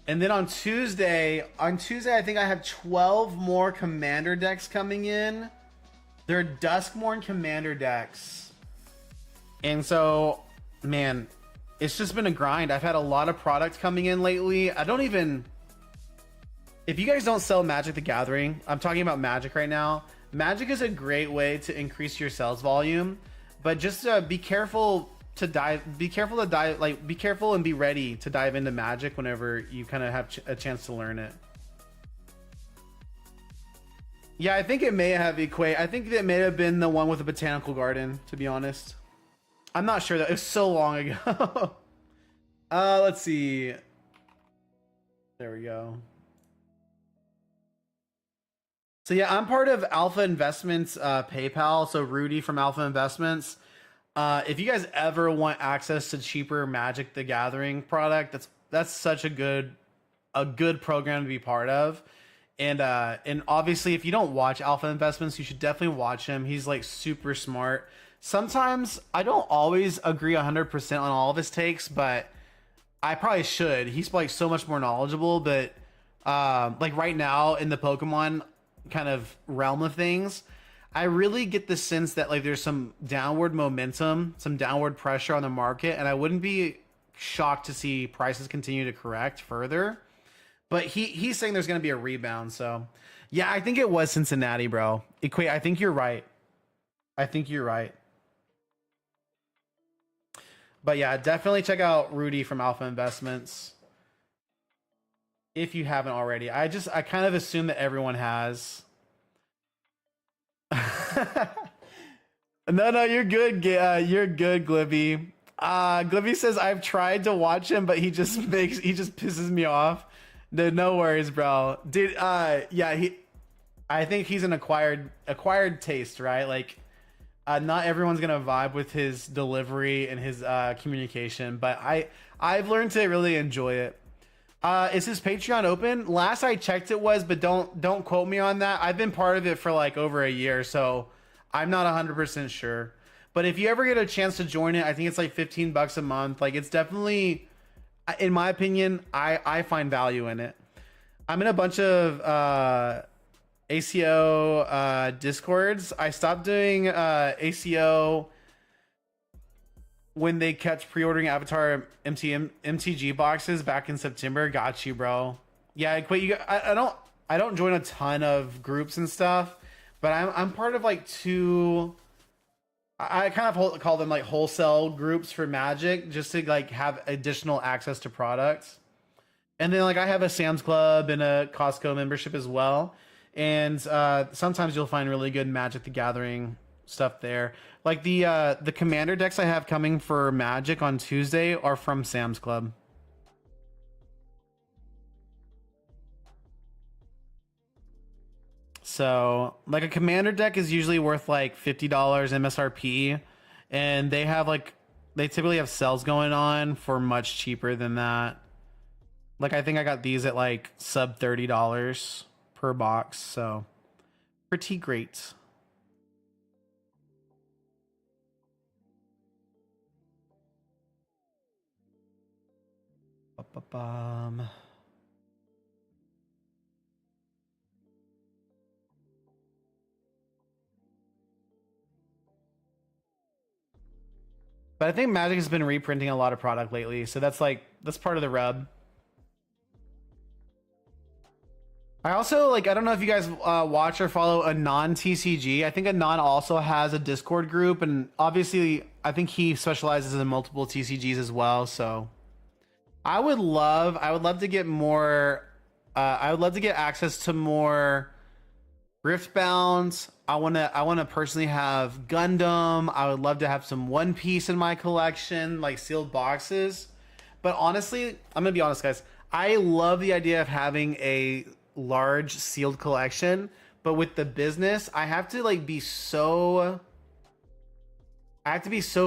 And then on Tuesday, I think I have 12 more commander decks coming in. They're Duskmourn commander decks. And so, man, it's just been a grind. I've had a lot of products coming in lately. If you guys don't sell Magic the Gathering, I'm talking about Magic right now. Magic is a great way to increase your sales volume, but just be careful and be ready to dive into Magic whenever you kind of have a chance to learn it. Yeah, I think it may have Equate. I think it may have been the one with the botanical garden, to be honest. I'm not sure though. It was so long ago. Let's see. There we go. So yeah, I'm part of Alpha Investments PayPal. So Rudy from Alpha Investments. If you guys ever want access to cheaper Magic the Gathering product, that's such a good a good program to be part of. And obviously, if you don't watch Alpha Investments, you should definitely watch him. He's like super smart. Sometimes I don't always agree 100% on all of his takes, but I probably should. He's like so much more knowledgeable. But like right now in the Pokemon kind of realm of things, I really get the sense that like there's some downward momentum, some downward pressure on the market, and I wouldn't be shocked to see prices continue to correct further. But he's saying there's going to be a rebound. So, yeah, I think it was Cincinnati, bro. Equate. I think you're right. I think you're right. But yeah, definitely check out Rudy from Alpha Investments if you haven't already. I kind of assume that everyone has. No, you're good. You're good, Glibby. Glibby says I've tried to watch him, but he just pisses me off. No worries, bro. Dude, yeah, I think he's an acquired taste, right? Like, not everyone's gonna vibe with his delivery and his communication, but I've learned to really enjoy it. Is his Patreon open? Last I checked, it was, but don't quote me on that. I've been part of it for like over a year, so I'm not 100% sure. But if you ever get a chance to join it, I think it's like $15 a month. Like, it's definitely, in my opinion, I find value in it. I'm in a bunch of ACO discords. I stopped doing ACO when they kept pre-ordering Avatar MTG boxes back in September. Got you, bro. Yeah, but I don't join a ton of groups and stuff, but I'm part of like two. I kind of call them like wholesale groups for Magic, just to like have additional access to products. And then like I have a Sam's Club and a Costco membership as well. And sometimes you'll find really good Magic the Gathering stuff there. Like the commander decks I have coming for Magic on Tuesday are from Sam's Club. So like a commander deck is usually worth like $50 MSRP, and they typically have sales going on for much cheaper than that. Like I think I got these at like sub $30 per box, so pretty great. Ba-ba-bum. But I think Magic has been reprinting a lot of product lately, so that's part of the rub. I also I don't know if you guys watch or follow Anon TCG. I think Anon also has a Discord group, and obviously I think he specializes in multiple TCGs as well. So I would love to get more. I would love to get access to more Riftbound. I wanna personally have Gundam. I would love to have some One Piece in my collection, like sealed boxes. But honestly, I'm gonna be honest, guys. I love the idea of having a large sealed collection, but with the business, I have to be so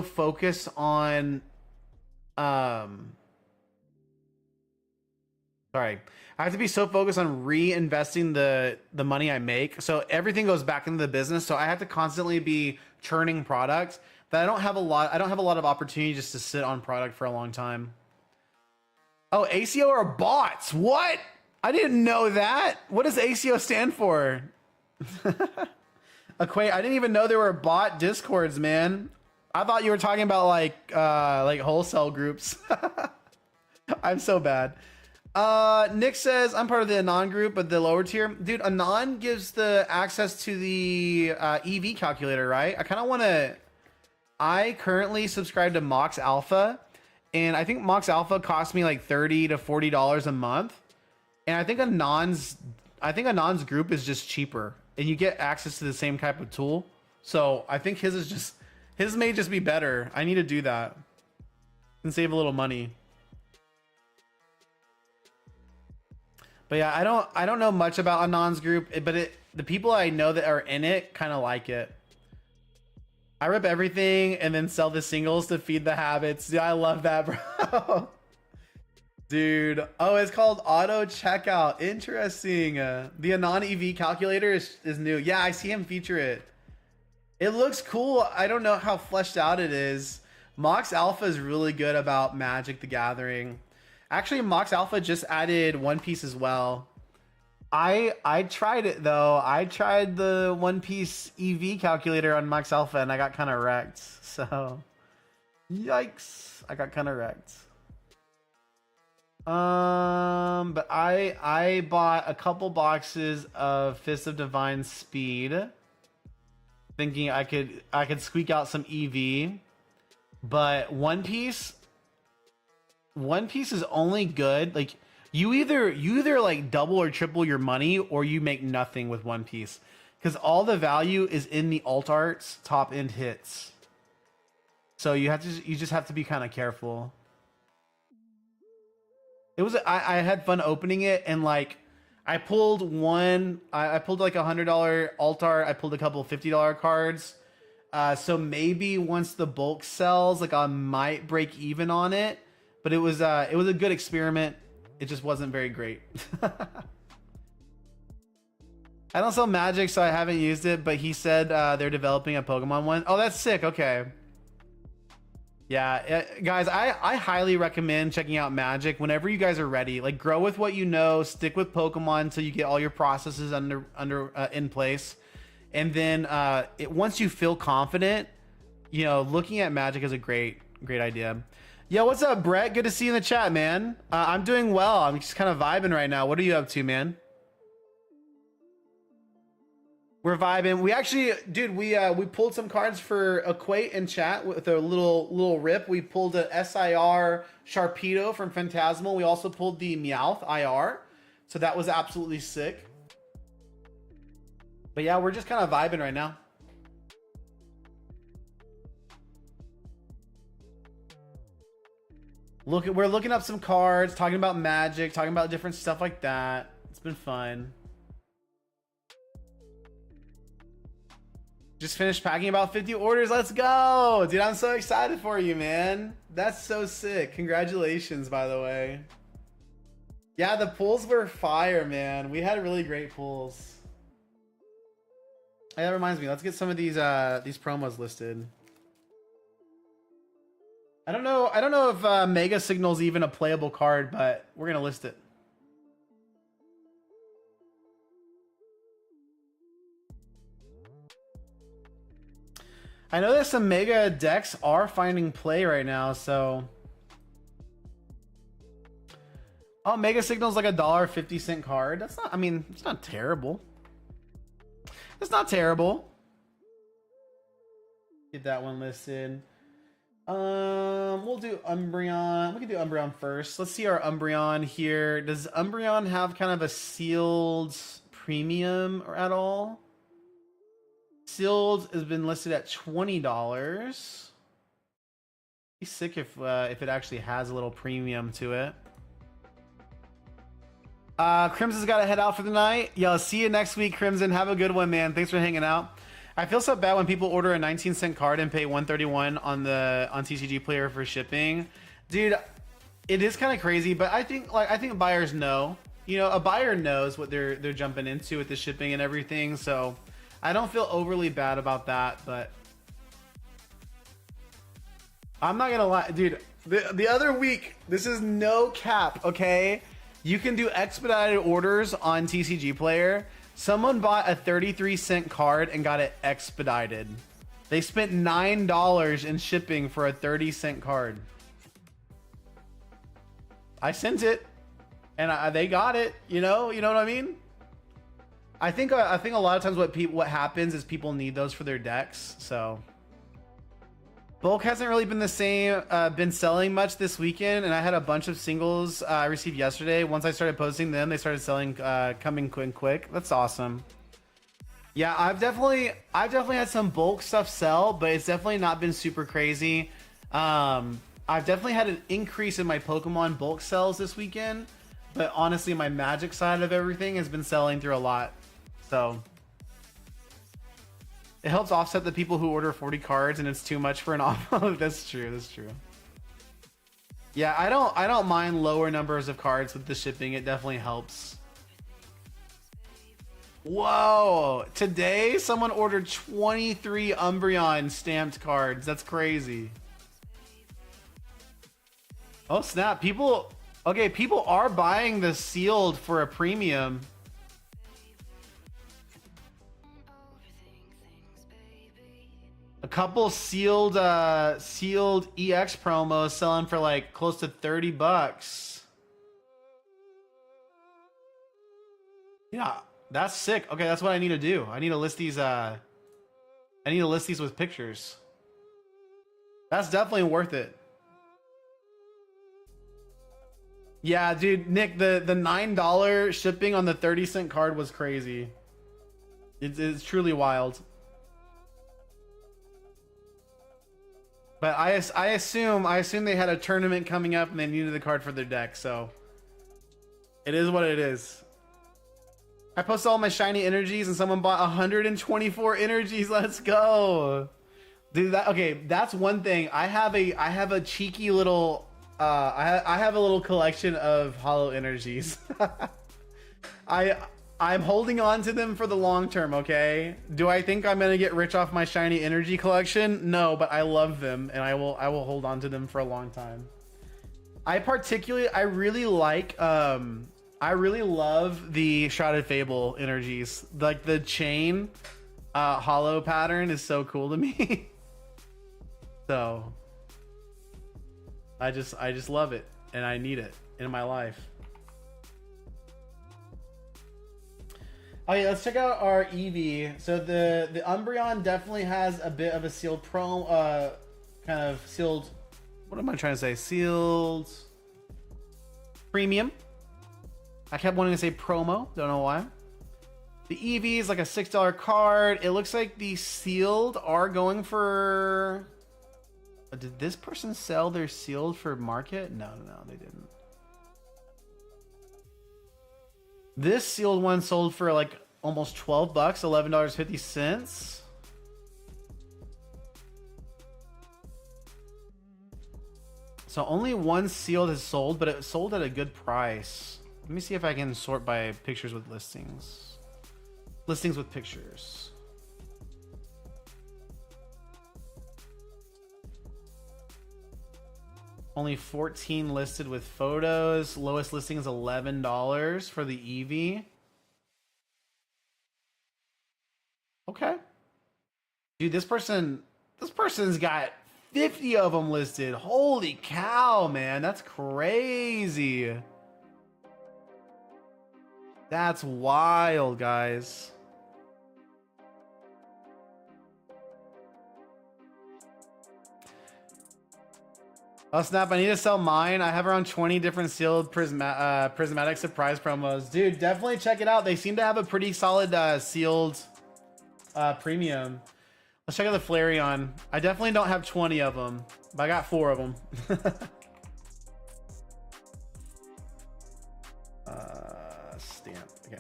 focused on sorry. I have to be so focused on reinvesting the money I make. So everything goes back into the business. So I have to constantly be churning product that I don't have a lot of opportunity just to sit on product for a long time. Oh, ACO are bots. What? I didn't know that. What does ACO stand for? Equate. I didn't even know there were bot discords, man. I thought you were talking about like wholesale groups. I'm so bad. Nick says I'm part of the Anon group, but the lower tier. Dude, Anon gives the access to the EV calculator, right? I currently subscribe to Mox Alpha, and I think Mox Alpha costs me like $30 to $40 a month. And I think Anon's group is just cheaper, and you get access to the same type of tool. So I think his may just be better. I need to do that and save a little money. But yeah, I don't know much about Anon's group, but the people I know that are in it kind of like it. I rip everything and then sell the singles to feed the habits. Yeah, I love that, bro. Dude, oh, it's called auto checkout. Interesting. The Anon EV calculator is new. Yeah, I see him feature it. It looks cool. I don't know how fleshed out it is. Mox Alpha is really good about Magic the Gathering. Actually, Mox Alpha just added One Piece as well. I tried it though. I tried the One Piece EV calculator on Mox Alpha and I got kind of wrecked. So, yikes! I got kind of wrecked. But I bought a couple boxes of Fist of Divine Speed, thinking I could squeak out some EV. But One Piece is only good like you either like double or triple your money or you make nothing with One Piece because all the value is in the alt arts top end hits. So you just have to be kind of careful. It was I had fun opening it and like I pulled I pulled like $100 alt art. I pulled a couple $50 cards. So maybe once the bulk sells, like I might break even on it. But it was a good experiment. It just wasn't very great. I don't sell Magic, so I haven't used it. But he said they're developing a Pokemon one. Oh, that's sick. Okay. Yeah, guys, I highly recommend checking out Magic whenever you guys are ready. Like, grow with what you know, stick with Pokemon until you get all your processes in place, and then once you feel confident, you know, looking at Magic is a great idea. Yo, what's up, Brett? Good to see you in the chat, man. I'm doing well. I'm just kind of vibing right now. What are you up to, man? We're vibing. We actually, dude, we pulled some cards for Equate in chat with a little rip. We pulled a SIR Sharpedo from Phantasmal. We also pulled the Meowth IR. So that was absolutely sick. But yeah, we're just kind of vibing right now. We're looking up some cards, talking about Magic, talking about different stuff like that. It's been fun. Just finished packing about 50 orders. Let's go. Dude, I'm so excited for you, man. That's so sick. Congratulations, by the way. Yeah, the pulls were fire, man. We had really great pulls. Hey, that reminds me. Let's get some of these promos listed. I don't know if Mega Signal's even a playable card, but we're gonna list it. I know that some Mega decks are finding play right now, so. Oh, Mega Signal's like $1.50 card. That's not. I mean, it's not terrible. It's not terrible. Get that one listed. We'll do Umbreon. We can do Umbreon first. Let's see our Umbreon here. Does Umbreon have kind of a sealed premium at all? Sealed has been listed at $20. Be sick if it actually has a little premium to it. Crimson's got to head out for the night. Yo, see you next week, Crimson. Have a good one, man. Thanks for hanging out. I feel so bad when people order a 19-cent card and pay $131 on TCG Player for shipping. Dude, it is kind of crazy, but I think buyers know. You know, a buyer knows what they're jumping into with the shipping and everything, so I don't feel overly bad about that, but I'm not gonna lie, dude. The other week, this is no cap, okay? You can do expedited orders on TCG Player. Someone bought a 33-cent card and got it expedited. They spent $9 in shipping for a 30-cent card. I sent it, and they got it. You know what I mean? I think a lot of times what happens is people need those for their decks. So bulk hasn't really been the same, been selling much this weekend, and I had a bunch of singles I received yesterday. Once I started posting them, they started selling, coming quick. That's awesome. Yeah, I've definitely had some bulk stuff sell, but it's definitely not been super crazy. I've definitely had an increase in my Pokemon bulk sales this weekend, but honestly, my Magic side of everything has been selling through a lot. So it helps offset the people who order 40 cards and it's too much for an off. That's true. Yeah, I don't mind lower numbers of cards with the shipping. It definitely helps. Whoa! Today someone ordered 23 Umbreon stamped cards. That's crazy. Oh snap! People, okay, people are buying the sealed for a premium. A couple sealed sealed EX promos selling for like close to 30 bucks. Yeah, that's sick. Okay, that's what I need to do. I need to list these with pictures. That's definitely worth it. Yeah, dude, Nick, the $9 shipping on the 30-cent card was crazy. It's truly wild. But I assume they had a tournament coming up and they needed the card for their deck, so it is what it is. I posted all my shiny energies and someone bought 124 energies. Let's go. Dude, that's one thing. I have a cheeky little I have a little collection of hollow energies. I'm holding on to them for the long term, okay? Do I think I'm gonna get rich off my shiny energy collection? No, but I love them and I will hold on to them for a long time. I really love the Shrouded Fable energies. Like the chain hollow pattern is so cool to me. So I just love it and I need it in my life. Okay, let's check out our Eevee. So the Umbreon definitely has a bit of a sealed kind of sealed, what am I trying to say? Sealed premium. I kept wanting to say promo, don't know why. The Eevee is like a $6 card. It looks like the sealed are going for... Did this person sell their sealed for market? No, they didn't. This sealed one sold for like almost 12 bucks, $11.50. So only one sealed has sold, but it sold at a good price. Let me see if I can sort by pictures with listings. Listings with pictures. Only 14 listed with photos. Lowest listing is $11 for the Eevee. Okay. Dude, this person's got 50 of them listed. Holy cow, man. That's crazy. That's wild, guys. Oh snap, I need to sell mine. I have around 20 different sealed prismatic surprise promos. Dude, definitely check it out. They seem to have a pretty solid sealed premium. Let's check out the Flareon. I definitely don't have 20 of them, but I got 4 of them. Stamp, okay.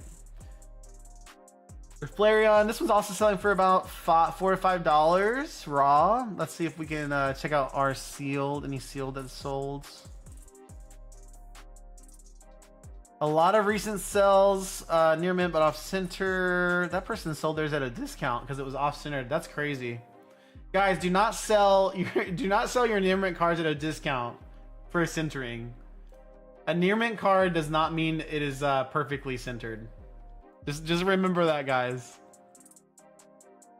The Flareon, this one's also selling for about $4 to $5 raw. Let's see if we can check out our sealed, any sealed that's sold. A lot of recent sells, near mint but off center. That person sold theirs at a discount because it was off centered. That's crazy. Guys, do not sell your near mint cards at a discount for centering. A near mint card does not mean it is perfectly centered. Just remember that, guys.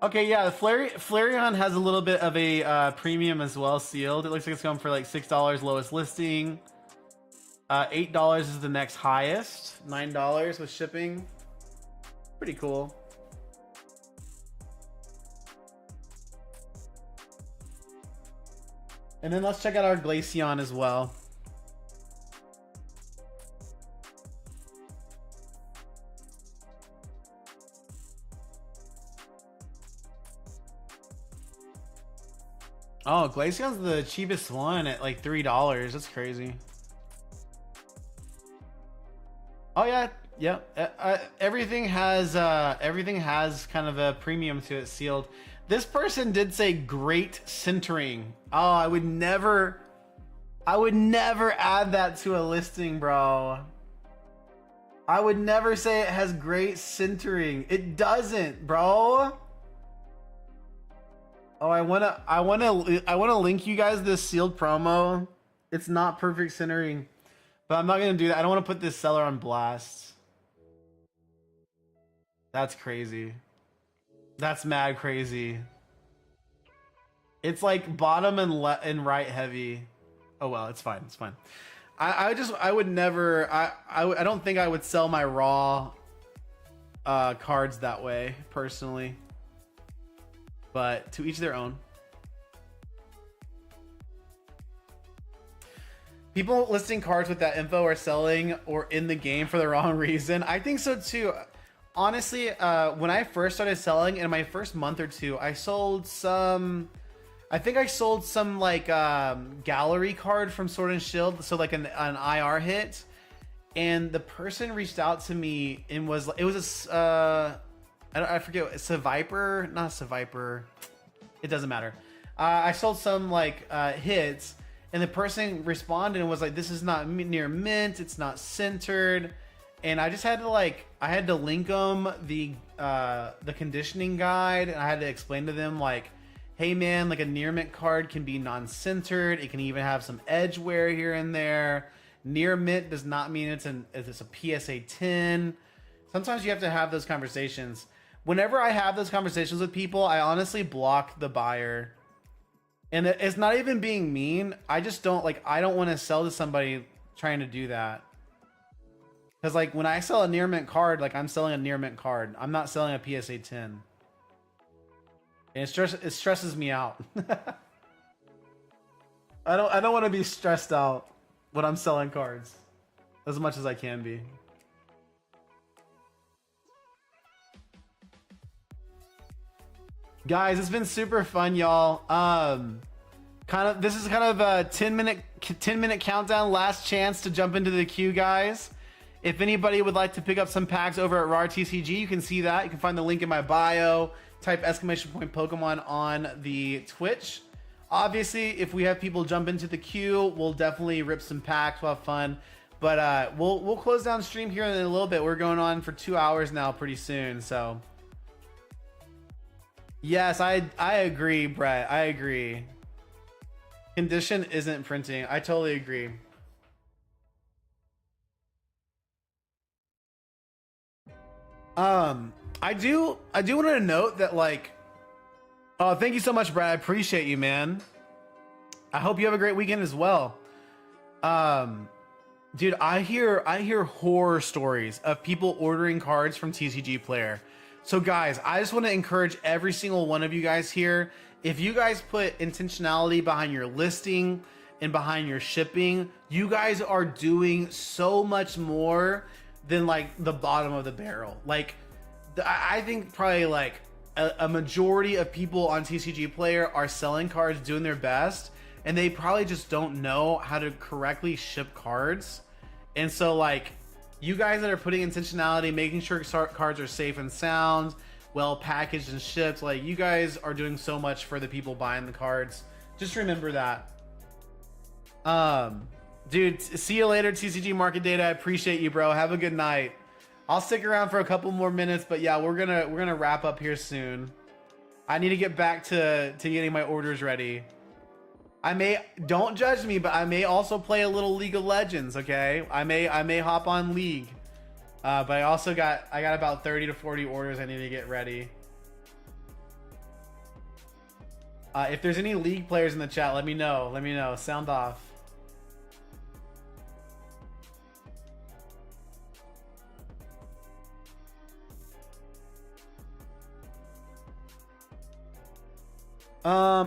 Okay, yeah, the Flareon has a little bit of a premium as well, sealed. It looks like it's going for like $6 lowest listing. $8 is the next highest. $9 with shipping. Pretty cool. And then let's check out our Glaceon as well. Oh, Glaceon's the cheapest one at like $3. That's crazy. Oh yeah, yeah. Everything has kind of a premium to it sealed. This person did say great centering. Oh, I would never I would never add that to a listing, bro. I would never say it has great centering. It doesn't, bro. Oh, I wanna link you guys this sealed promo. It's not perfect centering, but I'm not gonna do that. I don't want to put this seller on blast. That's crazy. That's mad crazy. It's like bottom and right heavy. Oh well, it's fine. It's fine. I would never. I don't think I would sell my raw cards that way personally. But to each their own. People listing cards with that info are selling or in the game for the wrong reason. I think so too. Honestly, when I first started selling in my first month or two, I sold some. I think I sold some like gallery card from Sword and Shield, so like an IR hit, and the person reached out to me and it was a I forget, it's a Viper, not a Viper. It doesn't matter. I sold some like hits, and the person responded and was like, "This is not near mint. It's not centered." And I just had to I had to link them the conditioning guide, and I had to explain to them like, hey man, like a near mint card can be non-centered. It can even have some edge wear here and there. Near mint does not mean it's a PSA 10. Sometimes you have to have those conversations. Whenever I have those conversations with people, I honestly block the buyer. And it's not even being mean. I just don't I don't want to sell to somebody trying to do that. Because like when I sell a near mint card, like I'm selling a near mint card. I'm not selling a PSA 10. And it stresses me out. I don't want to be stressed out when I'm selling cards as much as I can be. Guys, it's been super fun, y'all. This is kind of a 10-minute countdown, last chance to jump into the queue, guys. If anybody would like to pick up some packs over at RAR TCG, you can see that. You can find the link in my bio. Type !Pokemon on the Twitch. Obviously, if we have people jump into the queue, we'll definitely rip some packs. We'll have fun. But we'll close down stream here in a little bit. We're going on for 2 hours now pretty soon, so. Yes, I agree, Brett. I agree. Condition isn't printing. I totally agree. I do want to note that oh, thank you so much, Brad. I appreciate you, man. I hope you have a great weekend as well. Dude, I hear horror stories of people ordering cards from TCG Player. So guys, I just want to encourage every single one of you guys here. If you guys put intentionality behind your listing and behind your shipping, you guys are doing so much more than the bottom of the barrel. I think probably a majority of people on TCG Player are selling cards, doing their best, and they probably just don't know how to correctly ship cards. And so you guys that are putting intentionality, making sure cards are safe and sound, well packaged and shipped, you guys are doing so much for the people buying the cards. Just remember that. Dude, see you later, TCG Market Data. I appreciate you, bro. Have a good night. I'll stick around for a couple more minutes, but yeah, we're gonna wrap up here soon. I need to get back to getting my orders ready. Don't judge me, but I may also play a little League of Legends, okay? I may hop on League. But I got about 30 to 40 orders I need to get ready. If there's any League players in the chat, let me know. Let me know. Sound off.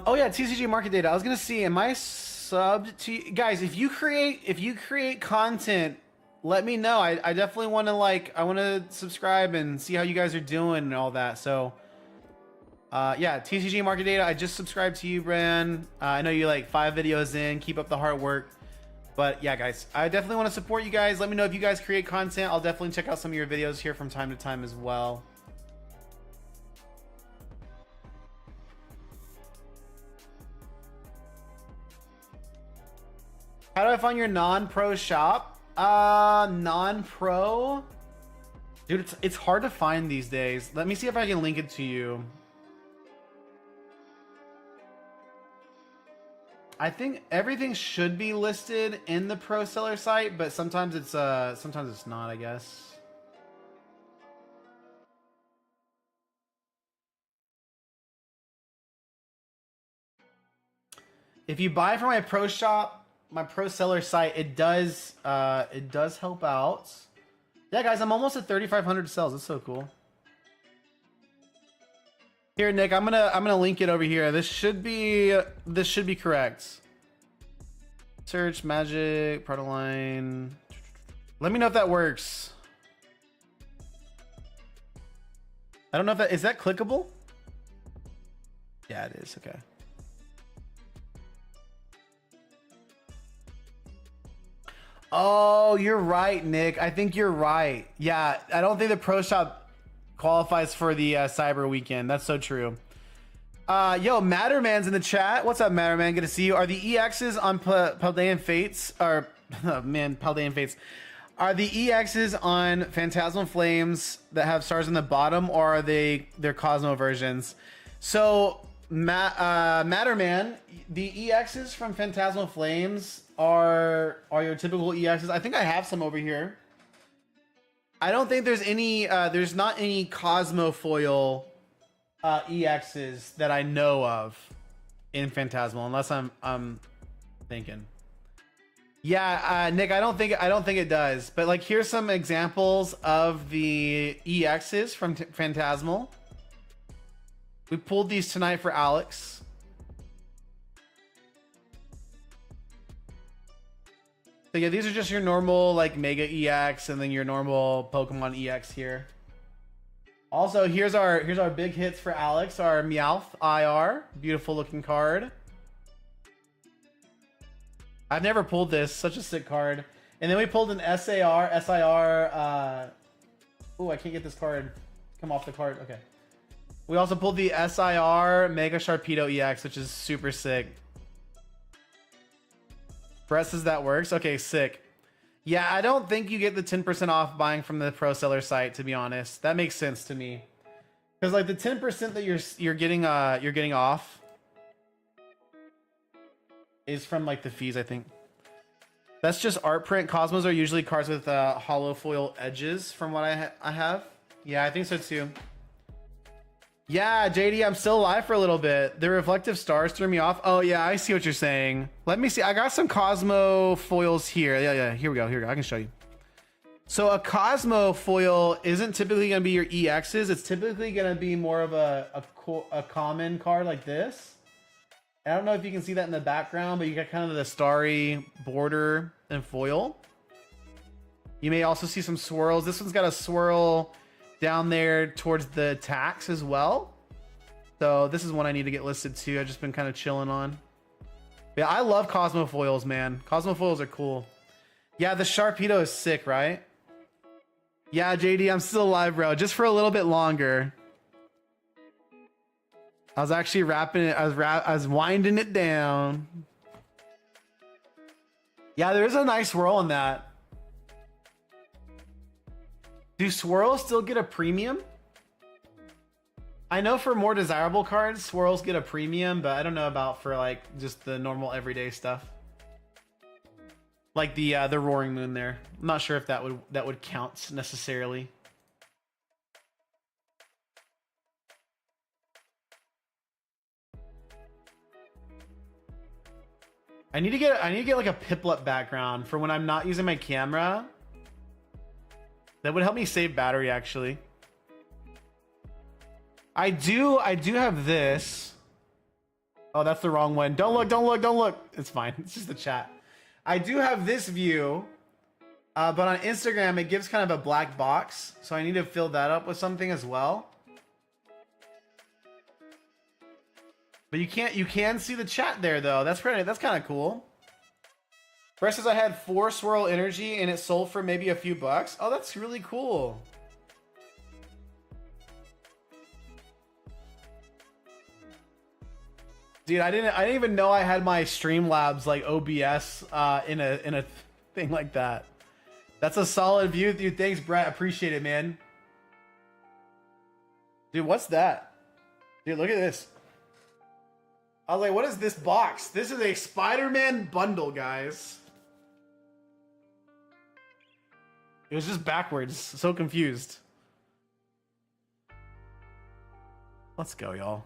Oh yeah, TCG Market Data. I was gonna see, am I subbed to guys? If you create content, let me know. I definitely want to I want to subscribe and see how you guys are doing and all that. So, yeah, TCG Market Data. I just subscribed to you, Bran. I know you're 5 videos in. Keep up the hard work. But yeah, guys, I definitely want to support you guys. Let me know if you guys create content. I'll definitely check out some of your videos here from time to time as well. How do I find your non-pro shop? Non-pro? Dude, it's hard to find these days. Let me see if I can link it to you. I think everything should be listed in the pro seller site, but sometimes it's not, I guess. If you buy from my pro shop, my pro seller site, it does help out. Yeah, guys, I'm almost at 3,500 sales. That's so cool. Here, Nick, I'm gonna link it over here. This should be correct. Search magic product line. Let me know if that works. I don't know if that is that clickable. Yeah, it is. Okay. Oh, you're right, Nick. I think you're right. Yeah, I don't think the pro shop qualifies for the cyber weekend. That's so true. Yo, Matterman's in the chat. What's up, Matterman? Good to see you. Are the EXs on Paldean Fates, or oh, man, Paldean Fates, are the EXs on Phantasmal Flames that have stars on the bottom, or are their Cosmo versions? So, Matterman, the EXs from Phantasmal Flames are your typical EXs. I think I have some over here. I don't think there's any. There's not any Cosmo foil EXs that I know of in Phantasmal, unless I'm thinking. Yeah, Nick, I don't think it does. But like, here's some examples of the EXs from Phantasmal. We pulled these tonight for Alex. So yeah, these are just your normal like Mega EX and then your normal Pokemon EX here. Also, here's our big hits for Alex, our Meowth IR, beautiful looking card. I've never pulled this, such a sick card. And then we pulled an SIR. Oh, I can't get this card. Come off the card. Okay. We also pulled the SIR Mega Sharpedo EX, which is super sick. Brett says that works. Okay, sick. Yeah, I don't think you get the 10% off buying from the pro seller site, to be honest. That makes sense to me. Because like the 10% that you're getting off is from like the fees, I think. That's just art print. Cosmos are usually cards with hollow foil edges, from what I have. Yeah, I think so too. Yeah, JD, I'm still alive for a little bit. The reflective stars threw me off. Oh yeah, I see what you're saying. Let me see. I got some Cosmo foils here. Yeah. Here we go. I can show you. So a Cosmo foil isn't typically going to be your EXs. It's typically going to be more of a common card like this. I don't know if you can see that in the background, but you got kind of the starry border and foil. You may also see some swirls. This one's got a swirl down there towards the tax as well. So this is one I need to get listed too. I've just been kind of chilling on. Yeah, I love Cosmo foils, man. Cosmo foils are cool. Yeah, the Sharpedo is sick, right? Yeah, JD, I'm still alive, bro. Just for a little bit longer. I was actually wrapping it. I was winding it down. Yeah, there's a nice swirl in that. Do swirls still get a premium? I know for more desirable cards, swirls get a premium, but I don't know about for like just the normal everyday stuff. Like the Roaring Moon there. I'm not sure if that would count necessarily. I need to get like a Piplup background for when I'm not using my camera. That would help me save battery, actually. I do have this. Oh, that's the wrong one. Don't look. It's fine. It's just the chat. I do have this view, but on Instagram it gives kind of a black box, so I need to fill that up with something as well. But you can see the chat there though. That's kind of cool. Brett says I had 4 swirl energy and it sold for maybe a few bucks. Oh, that's really cool. Dude, I didn't even know I had my Streamlabs like OBS in a thing like that. That's a solid view, dude. Thanks, Brett. Appreciate it, man. Dude, what's that? Dude, look at this. I was like, what is this box? This is a Spider-Man bundle, guys. It was just backwards. So confused. Let's go, y'all.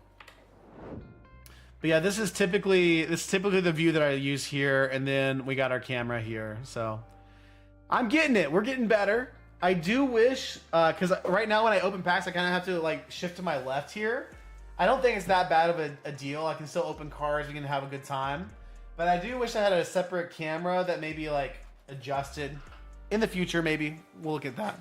But yeah, this is typically the view that I use here, and then we got our camera here. So I'm getting it. We're getting better. I do wish, because right now when I open packs, I kind of have to like shift to my left here. I don't think it's that bad of a deal. I can still open cards. We can have a good time. But I do wish I had a separate camera that maybe like adjusted in the future. Maybe we'll look at that.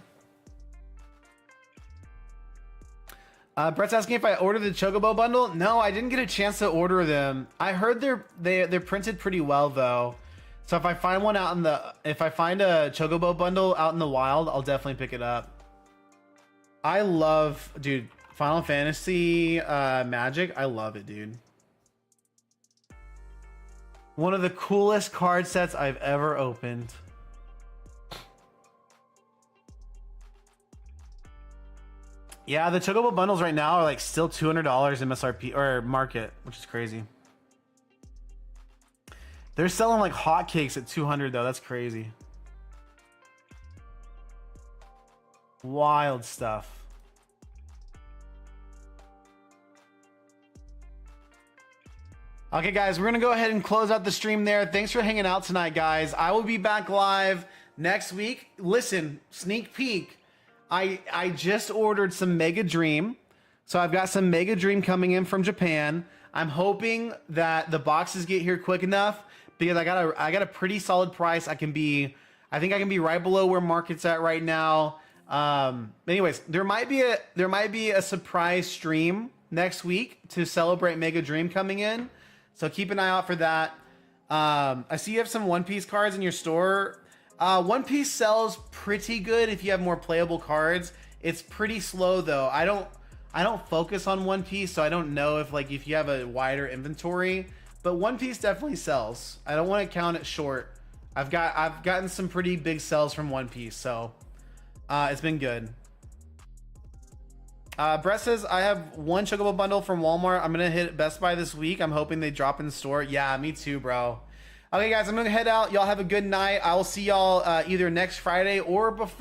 Brett's asking if I ordered the Chocobo bundle. No, I didn't get a chance to order them. I heard they're printed pretty well though. So if I find one out in the, if I find a Chocobo bundle out in the wild, I'll definitely pick it up. I love, dude, Final Fantasy Magic. I love it, dude. One of the coolest card sets I've ever opened. Yeah, the Chocobo bundles right now are like still $200 MSRP or market, which is crazy. They're selling like hotcakes at 200 though. That's crazy. Wild stuff. Okay, guys, we're gonna go ahead and close out the stream there. Thanks for hanging out tonight, guys. I will be back live next week. Listen, sneak peek. I just ordered some Mega Dream. So I've got some Mega Dream coming in from Japan. I'm hoping that the boxes get here quick enough because I got a pretty solid price. I think I can be right below where market's at right now. Anyways, there might be a surprise stream next week to celebrate Mega Dream coming in. So keep an eye out for that. I see you have some One Piece cards in your store. One Piece sells pretty good if you have more playable cards. It's pretty slow though. I don't focus on One Piece, so I don't know if you have a wider inventory. But One Piece definitely sells. I don't want to count it short. I've gotten some pretty big sells from One Piece, so it's been good. Brett says, I have one Chocobo bundle from Walmart. I'm gonna hit Best Buy this week. I'm hoping they drop in the store. Yeah, me too, bro. Okay, guys, I'm gonna head out. Y'all have a good night. I will see y'all either next Friday or before.